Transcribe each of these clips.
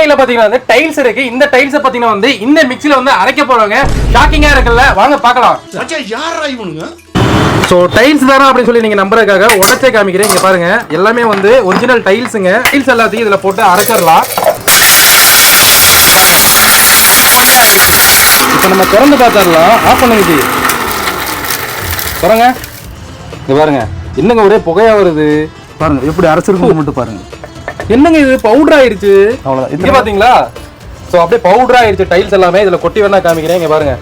கையில பாத்தீங்கன்னா வந்து டைல்ஸ் இருக்கு. இந்த டைல்ஸ் பாத்தீங்கன்னா வந்து இந்த மிக்ஸில வந்து அரைக்க போறாங்க. ஷாக்கிங்கா இருக்குல்ல, வாங்க பார்க்கலாம். யாரா இவனுங்க? ஸோ டைல்ஸ் தானா அப்படின்னு சொல்லி நீங்கள் நம்புறதுக்காக உடச்சே காமிக்கிறேன். இங்கே பாருங்க, எல்லாமே வந்து ஒரிஜினல் டைல்ஸுங்க. டைல்ஸ் எல்லாத்தையும் இதில் போட்டு அரைச்சிடலாம். இப்போ நம்ம திறந்து பார்த்துடலாம். ஆஃப் பண்ணுங்க ஜி, பாருங்க. இது பாருங்க, என்னங்க ஒரே புகையா வருது பாருங்க. எப்படி அரைச்சிருக்கோம் மட்டும் பாருங்க. என்னங்க இது பவுடர் ஆயிடுச்சு. அவ்வளோதான். இங்கே பார்த்தீங்களா? ஸோ அப்படியே பவுடர் ஆயிடுச்சு டைல்ஸ் எல்லாமே. இதில் கொட்டி வேணா காமிக்கிறேன். இங்கே பாருங்க.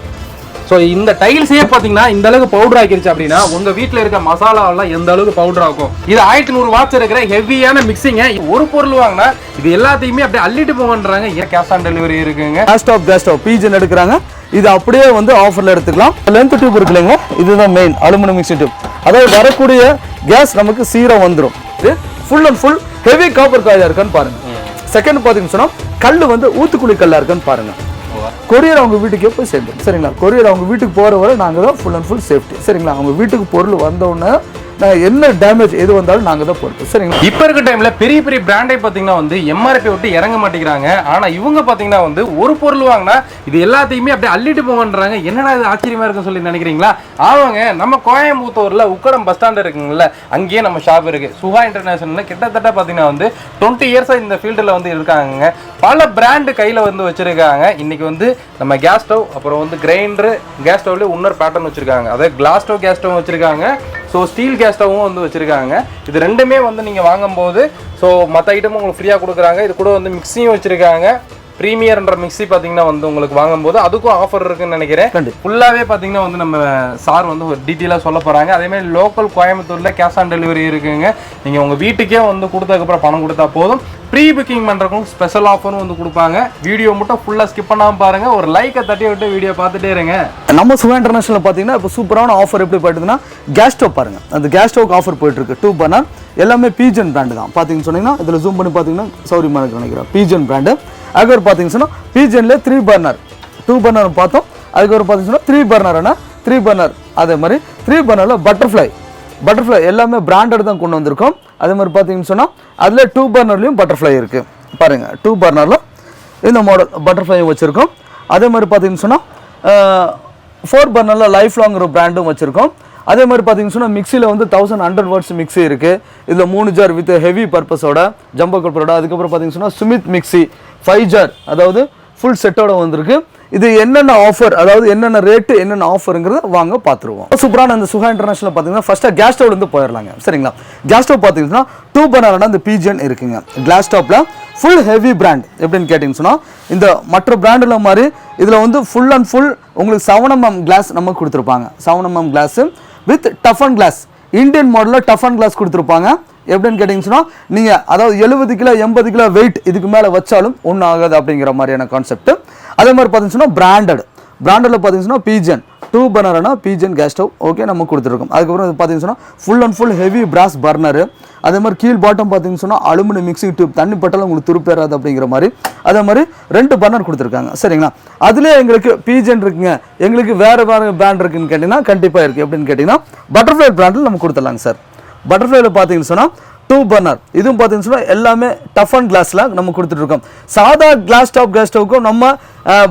ஸோ இந்த டைல்ஸே பார்த்தீங்கன்னா இந்த அளவுக்கு பவுடர் ஆக்கிருச்சு அப்படின்னா உங்க வீட்டில் இருக்க மசாலாவெல்லாம் எந்த அளவுக்கு பவுடர் ஆகும். இது 1100 வாட்ஸ் இருக்கிற ஹெவியான மிக்சிங்க. ஒரு பொருள் வாங்கினா இது எல்லாத்தையுமே அப்படியே அள்ளிட்டு போகன்றாங்க. ஏன் கேஷ் ஆன் டெலிவரி இருக்குங்க. கேஸ் ஸ்டவ் பீஜன் எடுக்கிறாங்க. இது அப்படியே வந்து ஆஃபர்ல எடுத்துக்கலாம். லென்த் டியூப் இருக்குல்லங்க, இதுதான் மெயின் அலுமினியம் மிக்ஸி டியூப். அதாவது வரக்கூடிய கேஸ் நமக்கு சீரம் வந்துடும். Full and full heavy copper காயா இருக்கான்னு பாருங்க. செகண்ட் பாத்தீங்கன்னு சொன்னா கல் வந்து ஊத்துக்குழி கல்லா இருக்கான்னு பாருங்க. கொரியர் அவங்க வீட்டுக்கே போய் சேர்ந்துடும். சரிங்களா? கொரியர் அவங்க வீட்டுக்கு போற வரை நாங்க தான் ஃபுல் அண்ட் ஃபுல் சேஃப்டி. சரிங்களா? அவங்க வீட்டுக்கு பொருள் வந்தோடனே என்ன டேமேஜ் எது வந்தாலும் நாங்க தான் பொறுப்பு. சரிங்களா? இப்ப இருக்க டைம்ல பெரிய பெரிய பிராண்டை பாத்தீங்கன்னா வந்து எம்ஆர்பி விட்டு இறங்க மாட்டேங்கிறாங்க. ஆனா இவங்க பாத்தீங்கன்னா வந்து ஒரு பொருள் வாங்கினா இது எல்லாத்தையுமே அப்படியே அள்ளிட்டு போகன்றாங்க. என்னடா இது ஆச்சரியமா இருக்குன்னு சொல்லி நினைக்கிறீங்களா? ஆமாங்க, நம்ம கோயம்புத்தூர்ல உக்கடம் பஸ் ஸ்டாண்ட் இருக்குங்கல்ல, அங்கேயே நம்ம ஷாப் இருக்கு. சுஹா இன்டர்நேஷனல்ல கிட்டத்தட்ட பாத்தீங்கன்னா வந்து 20 இயர்ஸா இந்த ஃபீல்டுல வந்து இருக்காங்க. பல பிராண்டு கையில வந்து வச்சிருக்காங்க. இன்னைக்கு வந்து நம்ம கேஸ் ஸ்டவ், அப்புறம் வந்து கிரைண்டர், கேஸ் ஸ்டவ்ல இன்னொரு பேட்டர்ன் வச்சிருக்காங்க. அதாவது கிளாஸ் ஸ்டவ் கேஸ் ஸ்டவ் வச்சிருக்காங்க. ஸோ ஸ்டீல் கேஸ் ஸ்டவும் வந்து வச்சிருக்காங்க. இது ரெண்டுமே வந்து நீங்கள் வாங்கும்போது ஸோ மற்ற ஐட்டமும் உங்களுக்கு ஃப்ரீயாக கொடுக்குறாங்க. இது கூட வந்து மிக்ஸியும் வச்சிருக்காங்க. ப்ரீமியர்ன்ற மிக்ஸி பார்த்தீங்கன்னா வந்து உங்களுக்கு வாங்கும்போது அதுக்கும் ஆஃபர் இருக்குன்னு நினைக்கிறேன். ஃபுல்லாகவே பார்த்தீங்கன்னா வந்து நம்ம சார் வந்து ஒரு டீட்டெயிலாக சொல்ல போகிறாங்க. அதேமாதிரி லோக்கல் கோயம்புத்தூரில் கேஷ் ஆன் டெலிவரி இருக்குங்க. நீங்கள் உங்கள் வீட்டுக்கே வந்து கொடுத்ததுக்கப்புறம் பணம் கொடுத்தா போதும். ப்ரீ புக்கிங் பண்ணுறக்கும் ஸ்பெஷல் ஆஃபரும் வந்து கொடுப்பாங்க. வீடியோ மட்டும் ஃபுல்லாக ஸ்கிப் பண்ணாமல் பாருங்கள். ஒரு லைக்கை தட்டி விட்டு வீடியோ பார்த்துட்டே இருங்க. நம்ம சுகா இன்டர்நேஷனல் பார்த்தீங்கன்னா இப்போ சூப்பரான ஆஃபர் எப்படி போயிட்டுதுன்னா கேஸ் ஸ்டவ் பாருங்க. அந்த கேஸ் ஸ்டவ்க்கு ஆஃபர் போயிட்டு இருக்கு. 2 பர்னர் எல்லாமே பீஜன் பிராண்டு தான். பார்த்தீங்கன்னு சொன்னீங்கன்னா இதில் ஜூம் பண்ணி பார்த்தீங்கன்னா சௌரியமாக இருக்கு நினைக்கிறேன். பீஜன் பிராண்டு. அதுக்கப்புறம் பார்த்தீங்கன்னு சொன்னால் பீஜன்லேயே 3 பர்னர் 2 பர்னர் பார்த்தோம். அதுக்கப்புறம் பார்த்தீங்கன்னா 3 பர்னர்னா 3 பர்னர். அதே மாதிரி 3 பர்னரில் பட்டர்ஃப்ளை எல்லாமே பிராண்டட் தான் கொண்டு வந்திருக்கோம். அதே மாதிரி பார்த்தீங்கன்னு சொன்னால் அதில் 2 பர்னர்லையும் பட்டர்ஃப்ளை இருக்குது. பாருங்கள், 2 பர்னரில் இந்த மாடல் பட்டர்ஃப்ளையும் வச்சுருக்கோம். அதே மாதிரி பார்த்தீங்கன்னு சொன்னால் 4 பர்னரில் லைஃப் லாங் ஒரு பிராண்டும் வச்சுருக்கோம். அதே மாதிரி பார்த்தீங்கன்னு சொன்னால் மிக்சியில் வந்து 1100 வாட்ஸ் மிக்ஸி இருக்குது. இதில் 3 ஜார் வித் ஹெவி பர்பஸோட ஜம்போ கல்பரோட. அதுக்கப்புறம் பார்த்தீங்கன்னு சொன்னால் சுமித் மிக்ஸி 5 ஜார், அதாவது ஃபுல் செட்டோட வந்திருக்கு. இது என்னென்ன ஆஃபர், அதாவது என்னென்ன ரேட்டு என்னென்ன ஆஃபருங்கிறத வாங்க பார்த்துருவோம். சூப்பரான அந்த சுகா இன்டர்நேஷனல் பார்த்தீங்கன்னா ஃபர்ஸ்ட்டாக கேஸ் ஸ்டவ்லேருந்து போயிடலாங்க. சரிங்களா? கேஸ் ஸ்டவ் பார்த்தீங்கன்னா 2 பர்னர்னா இந்த பீஜன் இருக்குங்க. கிளாஸ் ஸ்டவ்ல ஃபுல் ஹெவி பிராண்ட். எப்படின்னு கேட்டிங்கன்னு சொன்னால் இந்த மற்ற பிராண்டில் மாதிரி இதில் வந்து ஃபுல் அண்ட் ஃபுல் உங்களுக்கு 7mm கிளாஸ் நம்ம கொடுத்துருப்பாங்க. 7mm glass with toughen glass. Indian மாடலில் டஃபன் கிளாஸ் கொடுத்துருப்பாங்க. எப்படின்னு கேட்டிங்கன்னா நீங்கள் அதாவது 70 கிலோ 80 கிலோ வெயிட் இதுக்கு மேலே வச்சாலும் ஒன்றும் ஆகாது அப்படிங்கிற மாதிரியான கான்செப்ட். அதே மாதிரி பார்த்தீங்கன்னா பிராண்டடில் பார்த்தீங்கன்னா பீஜன் 2 பர்னர்னா பீஜன் கேஸ் ஸ்டவ் ஓகே நம்ம கொடுத்துருக்கோம். அதுக்கப்புறம் பார்த்தீங்கன்னா full and full heavy brass burner. அதே மாதிரி கீழ் பாட்டம் பார்த்தீங்கன்னு சொன்னால் அலுமினியம் மிக்சிங் டியூப், தண்ணி பட்டாலும் உங்களுக்கு துருப்பேறாது அப்படிங்கிற மாதிரி. அதே மாதிரி 2 பர்னர் கொடுத்துருக்காங்க. சரிங்களா? அதுலேயே எங்களுக்கு பீஜன் இருக்குங்க, எங்களுக்கு வேறு பிராண்ட் இருக்குன்னு கேட்டிங்கன்னா கண்டிப்பாக இருக்குது. எப்படின்னு கேட்டிங்கன்னா பட்டர்ஃப்ளை பிராண்டில் நம்ம கொடுத்துடலாங்க சார். பட்டர்ஃப்ளைல பார்த்தீங்கன்னு சொன்னால் 2 பர்னர் இதுவும் பார்த்தீங்கன்னு சொன்னால் எல்லாமே டஃபன் கிளாஸில் நம்ம கொடுத்துட்ருக்கோம். சாதா கேஸ் ஸ்டவ்வுக்கும் நம்ம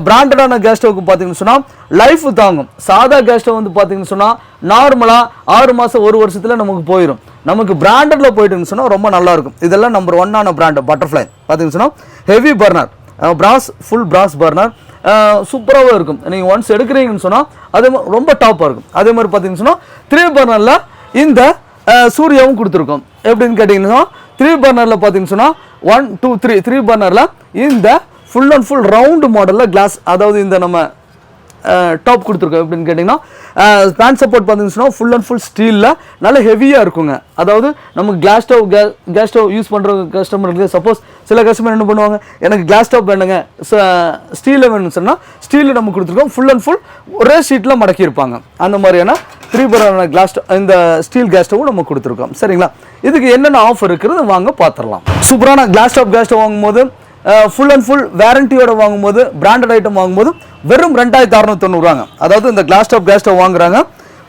பிராண்டடான கேஸ் ஸ்டவ்வுக்கும் பார்த்தீங்கன்னு சொன்னால் லைஃப் தாங்கும். சாதா கேஸ் ஸ்டவ் வந்து பார்த்தீங்கன்னு சொன்னால் நார்மலாக 6 மாதம் 1 வருஷத்தில் நமக்கு போயிடும். நமக்கு பிராண்டடில் போயிட்டுன்னு சொன்னால் ரொம்ப நல்லாயிருக்கும். இதெல்லாம் நம்பர் 1 பிராண்டு பட்டர்ஃப்ளை. பார்த்தீங்கன்னு சொன்னால் ஹெவி பர்னர் பிராஸ், ஃபுல் பிராஸ் பர்னர் சூப்பராகவே இருக்கும். நீங்கள் ஒன்ஸ் எடுக்கிறீங்கன்னு சொன்னால் அதே மாதிரி ரொம்ப டாப்பாக இருக்கும். அதே மாதிரி பார்த்தீங்கன்னு சொன்னால் 3 பர்னரில் இந்த சூர்யாவும் கொடுத்துருக்கோம். எப்படின்னு கேட்டிங்கன்னா 3 பர்னரில் பார்த்தீங்கன்னு சொன்னால் 1 2 3 பர்னரில் இந்த ஃபுல் அண்ட் ஃபுல் ரவுண்டு மாடலில் கிளாஸ், அதாவது இந்த நம்ம டாப் கொடுத்துருக்கோம். எப்படின்னு கேட்டிங்கன்னா பேன் சப்போர்ட் பார்த்தீங்கன்னா ஃபுல் அண்ட் ஃபுல் ஸ்டீலில் நல்ல ஹெவியாக இருக்குங்க. அதாவது நமக்கு கேஸ் ஸ்டவ் யூஸ் பண்ணுற கஸ்டமருக்கு சப்போஸ் சில கஸ்டமர் என்ன பண்ணுவாங்க, எனக்கு கிளாஸ் ஸ்டவ் வேணுங்க ஸ்டீலில் வேணும்னு சொன்னால் ஸ்டீலில் நம்ம கொடுத்துருக்கோம். ஃபுல் அண்ட் ஃபுல் ஒரே ஷீட்டில் மடக்கியிருப்பாங்க. அந்த மாதிரியான 3 பர்னர் கிளாஸ் ஸ்டவ் இந்த ஸ்டீல் கேஸ் ஸ்டவும் நம்ம கொடுத்துருக்கோம். சரிங்களா? இதுக்கு என்னென்ன ஆஃபர் இருக்கிறது வாங்க பார்த்துடலாம். சூப்பரான கேஸ் ஸ்டவ் வாங்கும்போது ஃபுல் அண்ட் ஃபுல் வேரண்டியோட வாங்கும்போது பிராண்டட் ஐட்டம் வாங்கும்போது வெறும் 2690 ரூபாங்க. அதாவது இந்த கிளாஸ் ஸ்டவ் வாங்குறாங்க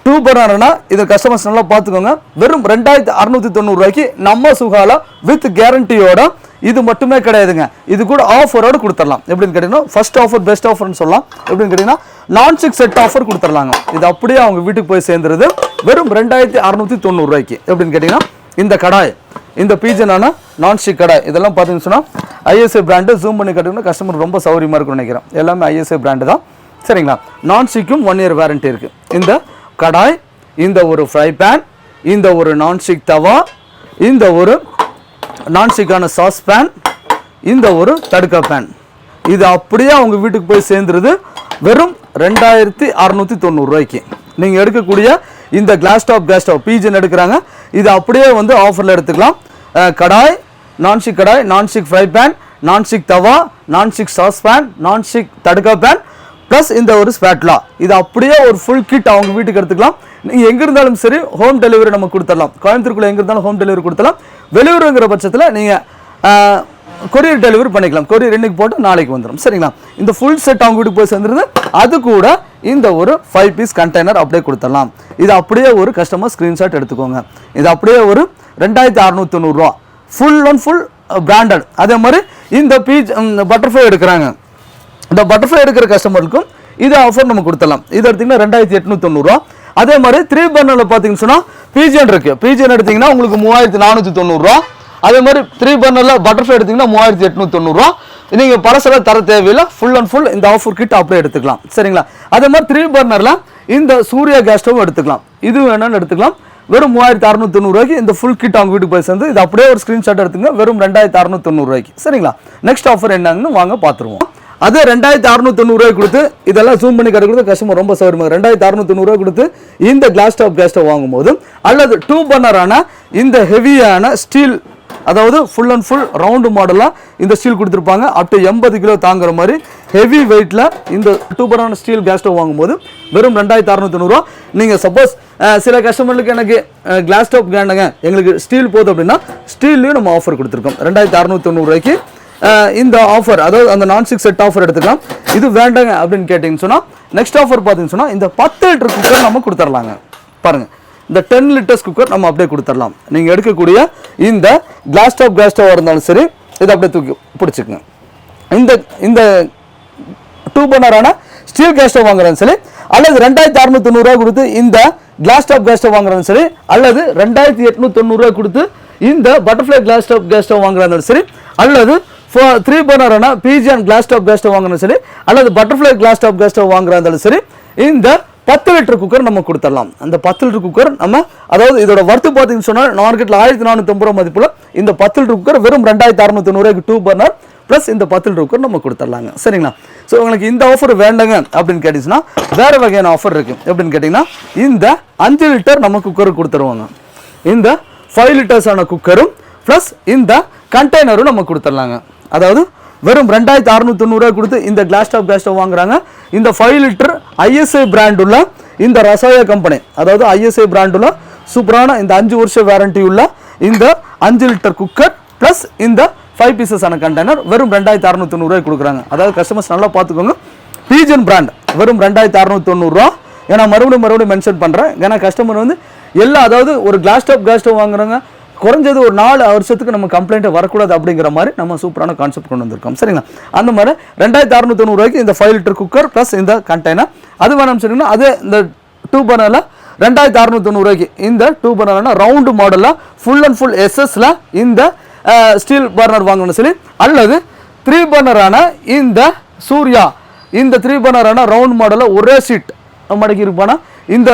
2 பர்னர்னா இது கஸ்டமர்ஸ் நல்லா பார்த்துக்கோங்க. வெறும் 2690 ரூபாய்க்கு நம்ம சுகால வித் கேரண்டியோட இது மட்டுமே கிடையாதுங்க, இது கூட ஆஃபரோட கொடுத்துடலாம். எப்படின்னு கேட்டீங்கன்னா ஃபர்ஸ்ட் ஆஃபர் பெஸ்ட் ஆஃபர்னு சொல்லலாம். எப்படின்னு கேட்டீங்கன்னா நான்ஸ்டிக் செட் ஆஃபர் கொடுத்துடலாங்க. இது அப்படியே அவங்க வீட்டுக்கு போய் சேர்ந்துருது வெறும் 2690 ரூபாய்க்கு. எப்படின்னு கேட்டீங்கன்னா இந்த கடாய், இந்த பீஜனான நான்ஸ்டிக் கடாய் இதெல்லாம் பார்த்தீங்கன்னு சொன்னால் ஐஎஸ்ஐ பிராண்டு. ஜூம் பண்ணி கட்டிங்கன்னா கஸ்டமர் ரொம்ப சௌரியமாக இருக்கும்னு நினைக்கிறேன். எல்லாமே ஐஎஸ்ஐ பிராண்டு தான், சரிங்களா. நான்ஸ்டிக்கும் 1 year வாரண்டி இருக்குது. இந்த கடாய், இந்த ஒரு ஃப்ரை பேன், இந்த ஒரு நான்ஸ்டிக் தவா, இந்த ஒரு நான்ஸ்டிக்கான சாஸ் பேன், இந்த ஒரு தடுக்கா பேன், இது அப்படியே அவங்க வீட்டுக்கு போய் சேர்ந்துருது வெறும் 2690 ரூபாய்க்கு. நீங்கள் எடுக்கக்கூடிய இந்த கிளாஸ் டாப் கேஸ் ஸ்டவ் பீஜன் எடுக்கிறாங்க, இது அப்படியே வந்து ஆஃபரில் எடுத்துக்கலாம். கடாய், நான்ஸ்டிக் கடாய், நான்ஸ்டிக் ஃப்ரை பேன், நான்ஸ்டிக் தவா, nonstick sauce pan, nonstick தடுக்கா pan plus இந்த ஒரு ஸ்பேட்லா, இது அப்படியே ஒரு ஃபுல் கிட் அவங்க வீட்டுக்கு எடுத்துக்கலாம். நீங்கள் எங்கே இருந்தாலும் சரி ஹோம் டெலிவரி நம்ம கொடுத்துடலாம். கோயம்புத்தூருக்குள்ளே எங்கே இருந்தாலும் ஹோம் டெலிவரி கொடுத்துடலாம். வெளியூருங்கிற பட்சத்தில் நீங்கள் கொரியர் டெலிவரி பண்ணிக்கலாம். கொரியர் இன்னைக்கு போட்டு நாளைக்கு வந்துடும், சரிங்களா. இந்த ஃபுல் செட் அவங்க வீட்டுக்கு போய் சேர்ந்துருது. அது கூட இந்த ஒரு 5 piece கண்டெய்னர் அப்படியே கொடுத்துடலாம். இது அப்படியே ஒரு கஸ்டமர் ஸ்க்ரீன்ஷாட் எடுத்துக்கோங்க. இது அப்படியே ஒரு 2690 ரூபா, ஃபுல் அண்ட் ஃபுல் பிராண்டட். அதே மாதிரி இந்த பட்டர்ஃப்ளை எடுக்கிறாங்க, இந்த பட்டர்ஃப்ளை எடுக்கிற கஸ்டமருக்கும் இது ஆஃபர் நம்ம கொடுத்துடலாம். இது எடுத்தீங்கன்னா 2890 ரூபா. அதே மாதிரி 3 burner பார்த்தீங்கன்னு சொன்னால் பீஜன் இருக்கு. பீஜன் எடுத்தீங்கன்னா உங்களுக்கு 3490 ரூபா. அதே மாதிரி 3 burner பட்டர்ஃப்ளை எடுத்தீங்கன்னா 3890 ரூபா. நீங்கள் பழசெல்லாம் தர தேவையில்லை, ஃபுல் அண்ட் ஃபுல் இந்த ஆஃபர் கிட் அப்படியே எடுத்துக்கலாம், சரிங்களா. அதே மாதிரி 3 burner இந்த சூர்யா கேஸ் ஸ்டவ் எடுத்துக்கலாம். இது வேணும்னு எடுத்துக்கலாம். வெறும் 3690 ரூபாய்க்கு இந்த ஃபுல் கிட் அவங்க வீட்டுக்கு போய் சேர்ந்து இது அப்படியே ஒரு ஸ்க்ரீன்ஷாட் எடுத்துங்க வெறும் 2690 ரூபாய்க்கு, சரிங்களா. நெக்ஸ்ட் ஆஃபர் என்னன்னு வாங்க பார்த்துருவோம். அதே 2690 ரூபாய் கொடுத்து இதெல்லாம் ஜூம் பண்ணி கொடுத்து கஸ்டமர் ரொம்ப சௌரியமாக 2690 ரூபாய் கொடுத்து இந்த கிளாஸ் டாப் கேஸ் ஸ்டவ் வாங்கும்போது அல்லது 2 burner இந்த ஹெவியான ஸ்டீல், அதாவது ஃபுல் அண்ட் ஃபுல் ரவுண்டு மாடலாக இந்த ஸ்டீல் கொடுத்துருப்பாங்க. அப் டு 80 கிலோ தாங்குற மாதிரி ஹெவி வெயிட்டில் இந்த 2 burner ஸ்டீல் கேஸ் ஸ்டவ் வாங்கும்போது வெறும் 2690 ரூபா. நீங்கள் சப்போஸ் சில கஸ்டமர்களுக்கு எனக்கு கிளாஸ் டாப் வேண்டாங்க, எங்களுக்கு ஸ்டீல் போதும் அப்படின்னா ஸ்டீல்லையும் நம்ம ஆஃபர் கொடுத்துருக்கோம் 2690 ரூபாய்க்கு. இந்த ஆஃபர், அதாவது அந்த நான்ஸ்டிக் செட் ஆஃபர் எடுத்துக்கலாம். இது வேண்டாங்க அப்படின்னு கேட்டிங்கன்னு சொன்னால் நெக்ஸ்ட் ஆஃபர் பார்த்தீங்கன்னு சொன்னால் இந்த 10 லிட்டர் குக்கர் நம்ம கொடுத்துடலாங்க. பாருங்கள், இந்த 10 liters குக்கர் நம்ம அப்படியே கொடுத்துடலாம். நீங்கள் எடுக்கக்கூடிய இந்த கிளாஸ் டாப் கேஸ் ஸ்டவ் இருந்தாலும் சரி இதை அப்படியே தூக்கி பிடிச்சிக்கங்க. இந்த 2 burner ஸ்டீல் கேஸ் ஸ்டவ் வாங்குறாங்க சரி, அல்லது 2690 ரூபா கொடுத்து இந்த கிளாஸ் டாப் கேஸ் ஸ்டவ் வாங்குறாங்க சரி, அல்லது 2890 ரூபா கொடுத்து இந்த butterfly glass top gas stove வாங்குறாங்க சரி, அல்லது 3 burner பீஜன் கிளாஸ் டாப் கேஸ் ஸ்டவ் வாங்குறாங்க சரி, அல்லது butterfly glass top gas stove வாங்குறாங்க சரி, இந்த 10 லிட்டர் குக்கர் நம்ம கொடுத்துடலாம். அந்த 10 லிட்டர் குக்கர் நம்ம, அதாவது இதோட வர்த்து பார்த்தீங்கன்னு சொன்னால் மார்க்கெட்டில் 1450 ரூபா மதிப்புல இந்த 10 லிட்டர் குக்கர் வெறும் 2690 ரூபாய்க்கு 2 burner ப்ளஸ் இந்த 10 லிட்டர் குக்கர் நம்ம கொடுத்துடலாங்க, சரிங்களா. ஸோ உங்களுக்கு இந்த ஆஃபர் வேண்டாங்க அப்படின்னு கேட்டிங்கன்னா வேறு வகையான ஆஃபர் இருக்குது. எப்படின்னு கேட்டிங்கன்னா இந்த 5 லிட்டர் நம்ம குக்கர் கொடுத்துருவாங்க. இந்த 5 லிட்டர்ஸான குக்கரும் ப்ளஸ் இந்த கண்டெய்னரும் நம்ம கொடுத்துடலாங்க. அதாவது வெறும் 2690 ரூபாய் கொடுத்து இந்த கிளாஸ் டாப் கேஸ் ஸ்டவ் வாங்குறாங்க. இந்த 5 லிட்டர் ஐஎஸ்ஐ பிராண்ட் உள்ள இந்த ரசாயா கம்பெனி, அதாவது ஐஎஸ்ஐ பிராண்ட் உள்ள சூப்பரான இந்த 5 வருஷ வாரண்டி உள்ள இந்த 5 லிட்டர் குக்கர் ப்ளஸ் இந்த 5 pieces ஆன கண்டெய்னர் வெறும் 2690 ரூபாய் கொடுக்குறாங்க. அதாவது கஸ்டமர்ஸ் நல்லா பார்த்துக்கோங்க, பீஜன் பிராண்ட் வெறும் 2690 ரூபா. ஏன்னா மறுபடியும் மென்ஷன் பண்ணுறேன், ஏன்னா கஸ்டமர் வந்து எல்லா, அதாவது ஒரு கிளாஸ் டாப் கேஸ் ஸ்டவ் வாங்குறாங்க, குறைஞ்சது ஒரு 4 வருஷத்துக்கு நம்ம கம்ப்ளைண்ட்டை வரக்கூடாது அப்படிங்கிற மாதிரி நம்ம சூப்பரான கான்செப்ட் கொண்டு வந்திருக்கோம், சரிங்களா. அந்த மாதிரி 2690 ரூபாய்க்கு இந்த 5 லிட்டர் குக்கர் ப்ளஸ் இந்த கண்டெய்னர். அது வேணும்னு சொன்னீங்கன்னா அதே இந்த 2 burner 2690 ரூபாய்க்கு இந்த 2 burner ரவுண்டு மாடலில் ஃபுல் அண்ட் ஃபுல் எஸ்எஸ்ல இந்த ஸ்டீல் பர்னர் வாங்கணும் சரி, அல்லது 3 burner இந்த சூர்யா இந்த 3 burner ரவுண்ட் மாடலில் ஒரே சீட் மடக்கி இருப்பானா இந்த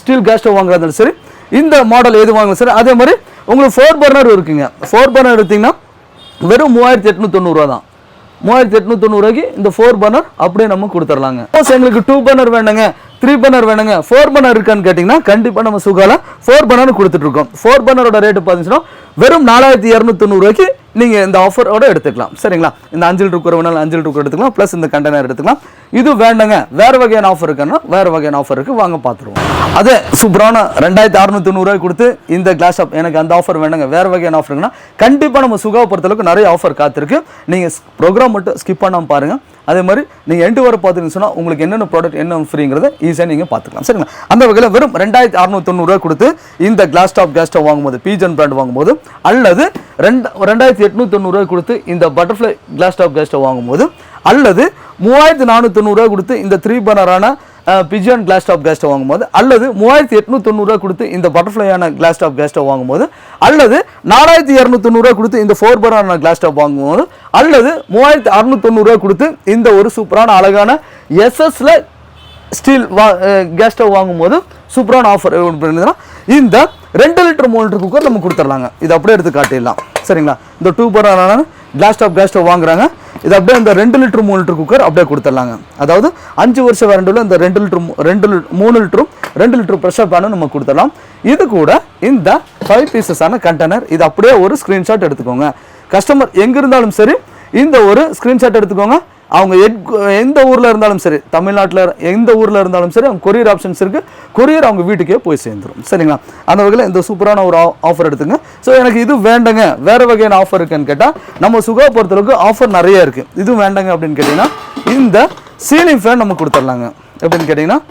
ஸ்டீல் கேஸ் ஸ்டவ் வாங்குறது சரி, இந்த மாடல் எது வாங்கலாம் சரி. அதே மாதிரி உங்களுக்கு 4 burner இருக்குங்க. 4 burner எடுத்தீங்கன்னா வெறும் 3890 ரூபா தான். 3890 ரூபாய்க்கு இந்த 4 burner அப்படியே நம்ம கொடுத்துடலாங்க. எங்களுக்கு 2 burner வேணுங்க, 3 burner வேணுங்க, 4 burner இருக்கான்னு கேட்டிங்கன்னா கண்டிப்பாக நம்ம சுகால 4 burner கொடுத்துட்டு இருக்கோம். 4 burner ரேட்டு பார்த்தீங்கன்னா வெறும் 4290 ரூபாய்க்கு நீங்கள் இந்த ஆஃபரோட எடுத்துக்கலாம், சரிங்களா. இந்த 5 லிட்டர் குக்கர் வேணாலும் 5 லிட்டர் குக்கர் எடுத்துக்கலாம், ப்ளஸ் இந்த கண்டெய்னர் எடுத்துக்கலாம். இது வேண்டாங்க, வேறு வகையான ஆஃபர் இருக்குன்னா வேறு வகையான ஆஃபர் இருக்குது, வாங்க பார்த்துருவோம். அதே சூப்பரான 2690 ரூபாய் கொடுத்து இந்த கிளாஸ் டாப் எனக்கு அந்த ஆஃபர் வேண்டாங்க, வேறு வகையான ஆஃபர் இருக்குன்னா கண்டிப்பாக நம்ம சுகாவை பொறுத்தளவுக்கு நிறைய ஆஃபர் காத்திருக்கு. நீங்கள் ப்ரோக்ராம் மட்டும் ஸ்கிப் பண்ணாமல் பாருங்கள். அதே மாதிரி நீங்கள் எண்டு வர பார்த்தீங்கன்னு சொன்னால் உங்களுக்கு என்னென்ன ப்ராடக்ட் என்ன ஃப்ரீங்கிறத ஈஸியாக நீங்கள் பார்த்துக்கலாம், சரிங்களா. அந்த வகையில் வெறும் 2690 ரூபாய் கொடுத்து இந்த கிளாஸ் டாப் கேஸ் ஸ்டவ் வாங்கும்போது பீஜன் பிராண்ட் வாங்கும்போது அல்லது 2890 கொடுத்து இந்த butterfly glass top gas stove வாங்கும்போது, அல்லது 3490 கொடுத்து இந்த 3 பர்னரான Pigeon glass top gas stove வாங்கும்போது, அல்லது 3890 கொடுத்து இந்த பட்டர்ஃப்ளையான கிளாஸ் டாப் கேஸ் ஸ்டவ் வாங்கும்போது, அல்லது 4290 கொடுத்து இந்த 4 பர்னரான கிளாஸ் டாப் வாங்கும்போது, அல்லது 3690 கொடுத்து இந்த ஒரு சூப்பரான அழகான எஸ்எஸ்ல ஸ்டீல் கேஸ் ஸ்டவ் வாங்கும்போது சூப்பரான ஆஃபர் இந்த 2 லிட்டர் 3 லிட்டர் குக்கர் நம்ம கொடுத்துடலாங்க. இது அப்படியே எடுத்து காட்டிடலாம். சரிங்களா? இந்த 2 பர்னரான கிளாஸ் டாப் கேஸ் ஸ்டவ் வாங்குறாங்க. இது அப்படியே இந்த 2 லிட்டர் 3 லிட்டர் குக்கர் அப்படியே கொடுத்துடலாங்க. அதாவது 5 வருஷம் வாரண்டியில் இந்த 3 லிட்டரும் 2 லிட்டர் ப்ரெஷர் பேனும் நம்ம கொடுத்துடலாம். இது கூட இந்த 5 பீசஸான கண்டெய்னர், இது அப்படியே ஒரு ஸ்க்ரீன்ஷாட் எடுத்துக்கோங்க. கஸ்டமர் எங்கே இருந்தாலும் சரி இந்த ஒரு ஸ்க்ரீன்ஷாட் எடுத்துக்கோங்க. அவங்க எந்த ஊரில் இருந்தாலும் சரி, தமிழ்நாட்டில் எந்த ஊரில் இருந்தாலும் சரி, அவங்க கொரியர் ஆப்ஷன்ஸ் இருக்குது. கொரியர் அவங்க வீட்டுக்கே போய் சேர்ந்துடும். சரிங்களா? அந்த வகையில் இந்த சூப்பரான ஒரு ஆஃபர் எடுத்துங்க. ஸோ எனக்கு இது வேண்டங்க, வேறு வகையான ஆஃபர் இருக்குன்னு கேட்டால் நம்ம சுகா பொறுத்தளவுக்கு ஆஃபர் நிறைய இருக்குது. இது வேண்டங்க அப்படின்னு கேட்டிங்கன்னா இந்த சீலிங் ஃபேன் நம்ம கொடுத்துடலாங்க. எப்படின்னு கேட்டிங்கன்னா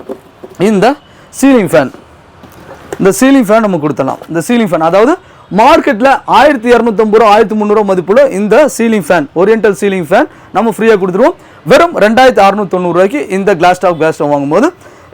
இந்த சீலிங் ஃபேன் நம்ம கொடுத்துடலாம். இந்த சீலிங் ஃபேன் அதாவது மார்க்கெட்டில் 1250 ரூபா 1300 மதிப்புள்ள இந்த ceiling fan, oriental ceiling fan நம்ம ஃப்ரீயாக கொடுத்துருவோம். வெறும் 2690 ரூபாய்க்கு இந்த கிளாஸ் டாப் கேஸ் ஸ்டவ் வாங்கும்போது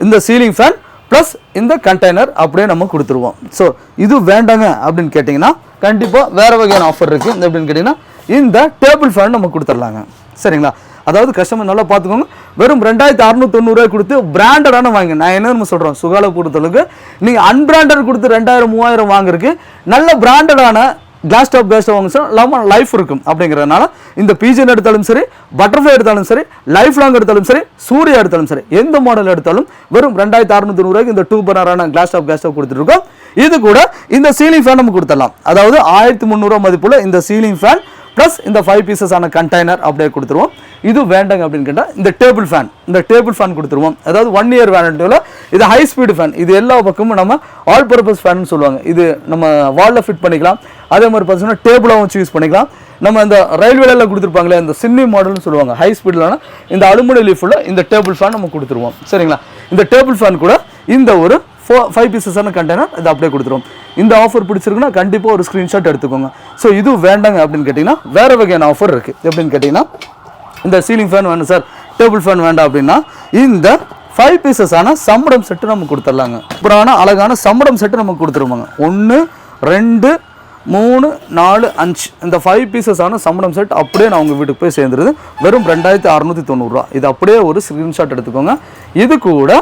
இந்த சீலிங் ஃபேன் ப்ளஸ் இந்த கண்டெய்னர் அப்படியே நம்ம கொடுத்துருவோம். ஸோ இது வேண்டாங்க அப்படின்னு கேட்டிங்கன்னா கண்டிப்பாக வேறு வகையான ஆஃபர் இருக்குது. எப்படின்னு கேட்டிங்கன்னா இந்த டேபிள் ஃபேன் நம்ம கொடுத்துடலாங்க. சரிங்களா? அதாவது கஸ்டமர் நல்லா பார்த்துக்கோங்க. வெறும் 2690 ரூபாய் கொடுத்து பிராண்டடான வாங்க. நான் என்ன நம்ம சொல்கிறோம், சுகால பொறுத்தளவுக்கு நீங்கள் அன்பிராண்டட் கொடுத்து 2000 3000 வாங்குறதுக்கு நல்ல பிராண்டடான கிளாஸ் டாப் கேஸ் ஸ்டவ் வாங்க லைஃப் இருக்கும். அப்படிங்கிறதுனால இந்த பிஜன் எடுத்தாலும் சரி, பட்டர்ஃப்ளை எடுத்தாலும் சரி, லைஃப் லாங் எடுத்தாலும் சரி, சூர்யா எடுத்தாலும் சரி, எந்த மாடல் எடுத்தாலும் வெறும் 2690 ரூபாய்க்கு இந்த 2 பர்னரான கிளாஸ் டாப் கேஸ் ஸ்டவ் கொடுத்துருக்கோம். இது கூட இந்த சீலிங் ஃபேன் நம்ம கொடுத்துடலாம். அதாவது 1300 மதிப்புள்ள இந்த சீலிங் ஃபேன் ப்ளஸ் இந்த 5 பீசஸான கண்டெய்னர் அப்படியே கொடுத்துருவோம். இது வேண்டாங்க அப்படின்னு கேட்டால் இந்த டேபிள் ஃபேன் கொடுத்துருவோம். அதாவது 1 இயர் வாரண்டியில் இது ஹை ஸ்பீடு ஃபேன். இது எல்லா பக்கமும் நம்ம ஆல் பர்பஸ் ஃபேன் சொல்லுவாங்க. இது நம்ம வாலில் ஃபிட் பண்ணிக்கலாம். அதே மாதிரி பார்த்தீங்கன்னா டேபிளாகவும் வச்சு யூஸ் பண்ணிக்கலாம். நம்ம இந்த ரயில்வேல கொடுத்துருப்பாங்களே இந்த சின்னி மாடல்னு சொல்லுவாங்க, ஹை ஸ்பீடில் இந்த அலுமினியம் லீஃபுள்ள இந்த டேபிள் ஃபேன் நம்ம கொடுத்துருவோம். சரிங்களா? இந்த டேபிள் ஃபேன் கூட இந்த ஒரு 5 பீசஸான கண்டெய்னர் இது அப்படியே கொடுத்துருவோம். இந்த ஆஃபர் பிடிச்சிருக்குன்னா கண்டிப்பாக ஒரு ஸ்க்ரீன்ஷாட் எடுத்துக்கோங்க. ஸோ இது வேண்டாங்க அப்படின்னு கேட்டிங்கன்னா வேறு வகையான ஆஃபர் இருக்குது. எப்படின்னு கேட்டிங்கன்னா இந்த சீலிங் ஃபேன் வேணும் சார், டேபிள் ஃபேன் வேண்டாம் அப்படின்னா இந்த 5 பீசஸான சம்படம் செட்டு நம்ம கொடுத்துடலாங்க. அப்புறம் அழகான சம்படம் செட்டு நம்ம கொடுத்துருவாங்க. 1 2 3 4 5 இந்த 5 பீசஸான சம்படம் செட் அப்படியே நான் உங்கள் வீட்டுக்கு போய் சேர்ந்துருது. வெறும் 2690 ரூபா. இது அப்படியே ஒரு ஸ்க்ரீன்ஷாட் எடுத்துக்கோங்க. இது கூட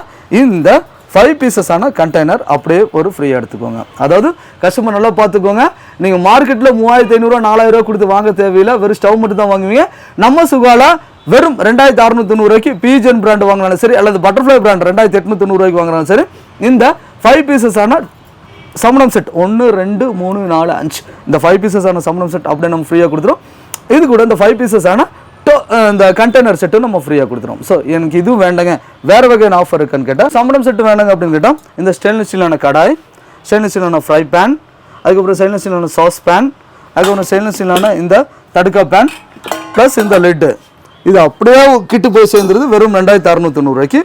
இந்த 5 பீசஸான கண்டெய்னர் அப்படியே ஒரு ஃப்ரீயாக எடுத்துக்கோங்க. அதாவது கஸ்டமர் நல்லா பார்த்துக்கோங்க. நீங்கள் மார்க்கெட்டில் 3500 4000 கொடுத்து வாங்க தேவையில்லை. வெறும் ஸ்டவ் மட்டும் தான் வாங்குவீங்க. நம்ம சுகால வெறும் 2690 ரூபாய்க்கு பிஜன் பிராண்ட் வாங்கினாலும் சரி, அல்லது பட்டர்ஃப்ளை பிராண்ட் 2890 ரூபாய்க்கு வாங்கினாலும் சரி, இந்த 5 பீசஸான சம்பளம் செட் 1 2 3 4 5 இந்த 5 பீசஸான சம்பளம் செட் அப்படியே நம்ம ஃப்ரீயாக கொடுத்துரும். இது கூட இந்த 5 பீசஸான இந்த கண்டெய்னர் செட்டு நம்ம ஃப்ரீயாக கொடுத்துரும். ஸோ எனக்கு இது வேண்டாங்க, வேறு வகையான ஆஃபர் இருக்குன்னு கேட்டால் சம்பளம் செட்டு வேண்டாங்க அப்படின்னு கேட்டால் இந்த ஸ்டெயின்லெஸ் ஸ்டீலான கடாய், ஸ்டெயின்லெஸ் ஸ்டீலான ஃப்ரை பேன், அதுக்கப்புறம் ஸ்டெயின்லெஸ் ஸ்டீலான சாஸ் பேன், அதுக்கப்புறம் ஸ்டெயின்லெஸ் ஸ்டீலான இந்த தடுக்கா பேன் ப்ளஸ் இந்த லெட்டு இது அப்படியே கிட்டு போய் சேர்ந்துருது. வெறும் 2690 ரூபாய்க்கு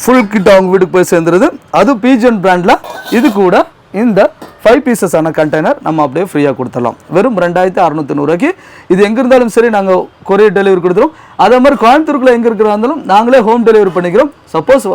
ஃபுல் கிட் அவங்க வீட்டுக்கு போய் சேர்ந்துருது. அது பிஜன் பிராண்டில். இது கூட இந்த 5 பீசஸான கண்டெய்னர் நம்ம அப்படியே ஃப்ரீயாக கொடுத்துடலாம். வெறும் 2690 ரூபாய்க்கு. இது எங்கே இருந்தாலும் சரி நாங்கள் கொரியர் டெலிவரி கொடுத்துருவோம். அதே மாதிரி கோயம்புத்தூருக்குள்ளே எங்கே இருக்கிறா இருந்தாலும் நாங்களே ஹோம் டெலிவரி பண்ணிக்கிறோம். சப்போஸ்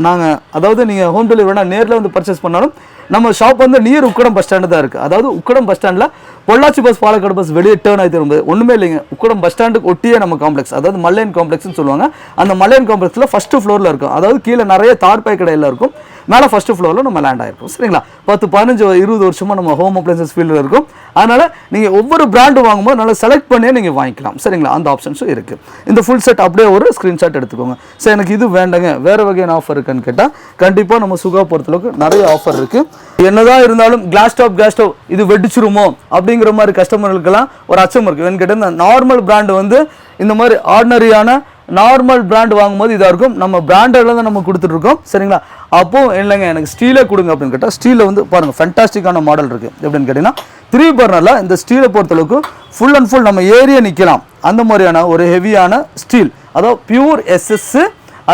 நாங்கள் அதாவது நீங்கள் ஹோம் டெலிவரி வேணால் நேரில் வந்து பர்ச்சேஸ் பண்ணாலும் நம்ம ஷாப் வந்து நியர் உக்கடம் பஸ் ஸ்டாண்டு தான் இருக்குது. அதாவது உக்கடம் பஸ் ஸ்டாண்டில் பொள்ளாச்சி பஸ் பாலக்காடு பஸ் வெளியே டேர்ன் ஆகி திரும்ப ஒன்றுமே இல்லைங்க. உக்கடம் பஸ் ஸ்டாண்டுக்கு ஒட்டியே நம்ம காம்ப்ளெக்ஸ், அதாவது மல்லையன் காம்ப்ளெக்ஸ்னு சொல்லுவாங்க. அந்த மல்லையன் காம்ப்ளெக்ஸில் ஃபஸ்ட்டு ஃப்ளோரில் இருக்கும். அதாவது கீழே நிறைய தார்பாய் கடையில் இருக்கும், மேலே ஃபஸ்ட்டு ஃப்ளோரில் நம்ம லேண்ட் ஆகிருக்கும். சரிங்களா? 10 15 20 வருஷமாக நம்ம ஹோம் அப்ளைன்சஸ் ஃபீல்டில் இருக்கும். அதனால் நீங்கள் ஒவ்வொரு பிராண்டு வாங்கும்போது நல்லா செலக்ட் பண்ணியே நீங்கள் வாங்கிக்கலாம். சரிங்களா? அந்த ஆப்ஷன்ஸும் இருக்குது. இந்த ஃபுல் செட் அப்படியே ஒரு ஸ்க்ரீன்ஷாட் எடுத்துக்கோங்க. சரி, எனக்கு இது வேண்டாங்க, வேறு வகையான ஆஃபர் இருக்குன்னு கேட்டால் கண்டிப்பாக நம்ம சுகா பொறுத்தளவுக்கு நிறைய ஆஃபர் இருக்குது. என்னதான் இருந்தாலும் கிளாஸ் டாப் கேஸ் ஸ்டவ் இது வெடிச்சிருமோ அப்படிங்கிற மாதிரி கஸ்டமர்களுக்கெல்லாம் ஒரு அச்சம் இருக்குது. ஏன்னு கேட்டால் இந்த நார்மல் பிராண்டு வந்து இந்த மாதிரி ஆர்டினரியான நார்மல் பிராண்ட் வாங்கும்போது இதாக இருக்கும். நம்ம பிராண்டில் தான் நம்ம கொடுத்துட்ருக்கோம். சரிங்களா? அப்போது இல்லைங்க எனக்கு ஸ்டீலே கொடுங்க அப்படின்னு கேட்டால் ஸ்டீலில் வந்து பாருங்கள் ஃபென்டாஸ்டிக்கான மாடல் இருக்குது. எப்படின்னு கேட்டிங்கன்னா 3 பர்னரில் இந்த ஸ்டீலை பொறுத்தளவுக்கு ஃபுல் அண்ட் ஃபுல் நம்ம ஏரியா நிற்கலாம். அந்த மாதிரியான ஒரு ஹெவியான ஸ்டீல், அதாவது பியூர் எஸ்எஸ்,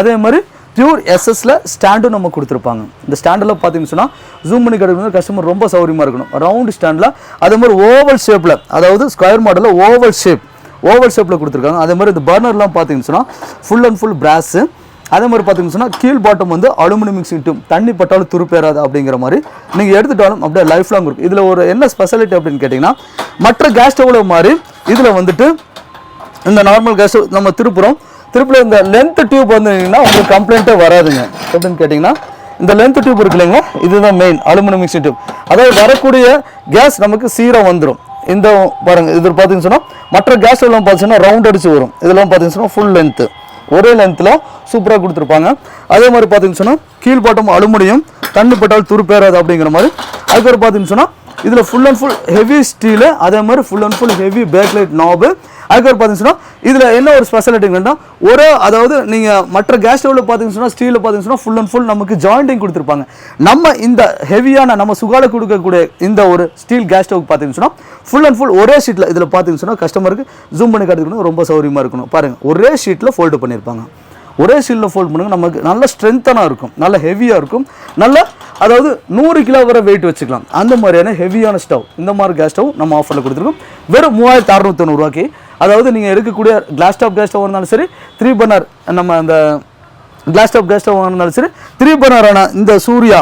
அதே மாதிரி பியூர் எஸ்எஸ்ல ஸ்டாண்டும் நம்ம கொடுத்துருப்பாங்க. இந்த ஸ்டாண்டில் பார்த்தீங்கன்னு சொன்னால் ஜூம் பண்ணி கிடைக்கிறது கஸ்டமர் ரொம்ப சௌரியமாக இருக்கணும். ரவுண்ட் ஸ்டாண்டில் அதே மாதிரி ஓவல் ஷேப்பில், அதாவது ஸ்கொயர் மாடலில் ஓவல் ஷேப்பில் கொடுத்துருக்காங்க. அதே மாதிரி இந்த பர்னர்லாம் பார்த்தீங்கன்னு சொன்னால் ஃபுல் அண்ட் ஃபுல் பிராஸு. அதே மாதிரி பார்த்தீங்கன்னு சொன்னால் கீழ் பாட்டம் வந்து அலுமினியம் மிக்சிங் டியூப், தண்ணி பட்டாலும் துருப்பேறாது அப்படிங்கிற மாதிரி நீங்கள் எடுத்துட்டாலும் அப்படியே லைஃப் லாங் இருக்கும். இதில் ஒரு என்ன ஸ்பெஷாலிட்டி அப்படின்னு கேட்டிங்கன்னா, மற்ற கேஸ் ஸ்டவ்வில் மாதிரி இதில் வந்துட்டு இந்த நார்மல் கேஸ் ஸ்டவ் நம்ம திருப்புல இந்த லென்த் டியூப் வந்துங்கன்னா உங்களுக்கு கம்ப்ளைண்ட்டே வராதுங்க. எப்படின்னு கேட்டிங்கன்னா, இந்த லென்த் டியூப் இருக்கு இல்லைங்களா, இதுதான் மெயின் அலுமினியம் மிக்சிங் டியூப். அதாவது வரக்கூடிய கேஸ் நமக்கு சீராக வந்துடும். இந்த பாருங்க, இது பார்த்தீங்கன்னு சொன்னால் மற்ற கேஸ் ஸ்டவ்லாம் பார்த்தீங்கன்னா ரவுண்ட் அடிச்சு வரும். இதெல்லாம் பார்த்தீங்கன்னு சொன்னால் ஃபுல் லென்த்து, ஒரே லென்த்தில் சூப்பராக கொடுத்துருப்பாங்க. அதே மாதிரி பார்த்தீங்கன்னு சொன்னால் கீழ் பாட்டம் அலுமினியம், தண்ணி பட்டால் துருப்பேறாது அப்படிங்கிற மாதிரி. அதுக்கப்புறம் பார்த்தீங்கன்னு சொன்னால் இதில் full and full heavy steel, அதே மாதிரி full and full heavy backlight knob. அதுக்கப்புறம் பார்த்தீங்கன்னா இதில் என்ன ஒரு ஸ்பெஷாலிட்டிங்கன்னா, அதாவது நீங்கள் மற்ற கேஸ் ஸ்டவ்வில் பார்த்தீங்கன்னா ஸ்டீலில் பார்த்தீங்கன்னா ஃபுல் அண்ட் ஃபுல் நமக்கு ஜாயிண்டிங் கொடுத்துருப்பாங்க. நம்ம இந்த ஹெவியான நம்ம சுகால கொடுக்கக்கூடிய இந்த ஒரு ஸ்டீல் கேஸ் ஸ்டவ் பார்த்தீங்கன்னா ஃபுல் அண்ட் ஃபுல் ஒரே ஷீட்டில், இதில் பார்த்தீங்கன்னா கஸ்டமருக்கு ஜூம் பண்ணி காட்டிக்கணும், ரொம்ப சௌரியமாக இருக்கணும். பாருங்கள், ஒரே ஷீட்டில் ஃபோல்டு பண்ணியிருப்பாங்க. ஒரே ஷீட்டில் ஃபோல்ட் பண்ணுங்க, நமக்கு நல்ல ஸ்ட்ரென்த்தனாக இருக்கும், நல்ல ஹெவியாக இருக்கும், நல்ல அதாவது 100 கிலோ வரை வெயிட் வச்சுக்கலாம். அந்த மாதிரியான ஹெவியான ஸ்டவ், இந்த மாதிரி கேஸ் ஸ்டவ் நம்ம ஆஃபரில் கொடுத்துருக்கோம். வெறும் 3690 ரூபாய்க்கு. அதாவது நீங்கள் எடுக்கக்கூடிய கிளாஸ் டாப் கேஸ் ஸ்டவ் இருந்தாலும் சரி, 3 பர்னர் நம்ம அந்த கிளாஸ் டாப் கேஸ் ஸ்டவ் இருந்தாலும் சரி, 3 பர்னரான இந்த சூர்யா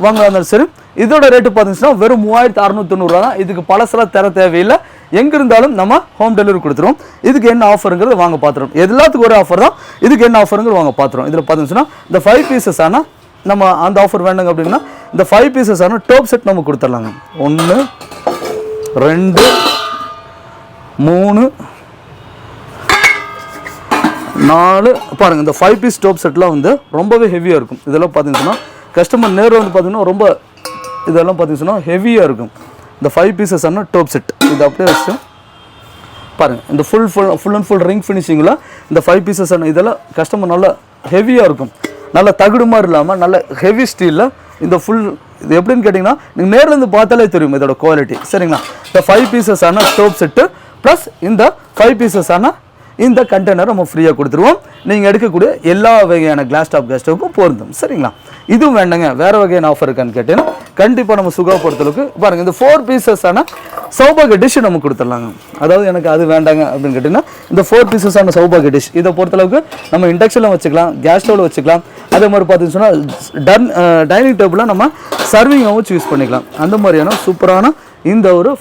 வாங்க இருந்தாலும் சரி, இதோட ரேட்டு பார்த்தீங்கன்னா வெறும் 3690 ரூபா தான். இதுக்கு பழசெல்லாம் தர தேவையில்லை, எங்கே இருந்தாலும் நம்ம ஹோம் டெலிவரி கொடுத்துருவோம். இதுக்கு என்ன ஆஃபருங்கிறது வாங்க பார்த்துருவோம். எல்லாத்துக்கும் ஒரு ஆஃபர் தான், இதுக்கு என்ன ஆஃபருங்கிறது வாங்க பார்த்துருவோம். இதில் பார்த்தீங்கன்னா இந்த 5 பீசஸ் ஆனால் நம்ம அந்த ஆஃபர் வேணுங்க அப்படின்னா இந்த 5 பீசஸ் ஆனால் டோப் செட் நம்ம கொடுத்துடலாங்க. 1 2 3 4 பாருங்கள், இந்த 5 பீஸ் டோப் செட்லாம் வந்து ரொம்பவே ஹெவியாக இருக்கும். இதெல்லாம் பார்த்தீங்கன்னா கஸ்டமர் நேரில் வந்து பார்த்தீங்கன்னா ரொம்ப இதெல்லாம் பார்த்தீங்கன்னா ஹெவியாக இருக்கும். இந்த 5 பீசஸ் ஆனால் டோப் செட் இது அப்படியே வச்சு பாருங்கள், இந்த ஃபுல் அண்ட் ஃபுல் ரிங் ஃபினிஷிங்கில் இந்த 5 பீசஸ் ஆனால் இதெல்லாம் கஸ்டமர் நல்லா ஹெவியாக இருக்கும். நல்ல தகுடு மாதிரி இல்லாமல் நல்ல ஹெவி ஸ்டீலில் இந்த ஃபுல் இது எப்படின்னு கேட்டிங்கன்னா நீங்கள் நேரிலேருந்து பார்த்தாலே தெரியும் இதோட குவாலிட்டி. சரிங்களா, இந்த 5 பீசஸ் ஆனால் டோப் செட்டு ப்ளஸ் இந்த 5 பீசஸ் ஆனால் இந்த கண்டெய்னர் நம்ம ஃப்ரீயாக கொடுத்துருவோம். நீங்கள் எடுக்கக்கூடிய எல்லா வகையான கிளாஸ் டாப் கேஸ் ஸ்டவ்க்கும் பொருந்தும். சரிங்களா, இதுவும் வேண்டாங்க, வேறு வகையான ஆஃபர் இருக்கான்னு கேட்டீங்கன்னா கண்டிப்பாக நம்ம சுகா பொறுத்தளவுக்கு பாருங்கள், இந்த 4 பீசஸான சௌபாகிய டிஷ் நம்ம கொடுத்துடலாங்க. அதாவது எனக்கு அது வேண்டாங்க அப்படின்னு கேட்டிங்கன்னா இந்த 4 பீசஸான சௌபாகிய டிஷ் இதை பொறுத்தளவுக்கு நம்ம இண்டக்ஷனில் வச்சுக்கலாம், கேஸ் ஸ்டவ்வில் வச்சுக்கலாம். அதே மாதிரி பார்த்தீங்கன்னா டைனிங் டேபிளில் நம்ம சர்விங்காகவும் சூஸ் பண்ணிக்கலாம். அந்த மாதிரியான சூப்பரான இந்த ஒரு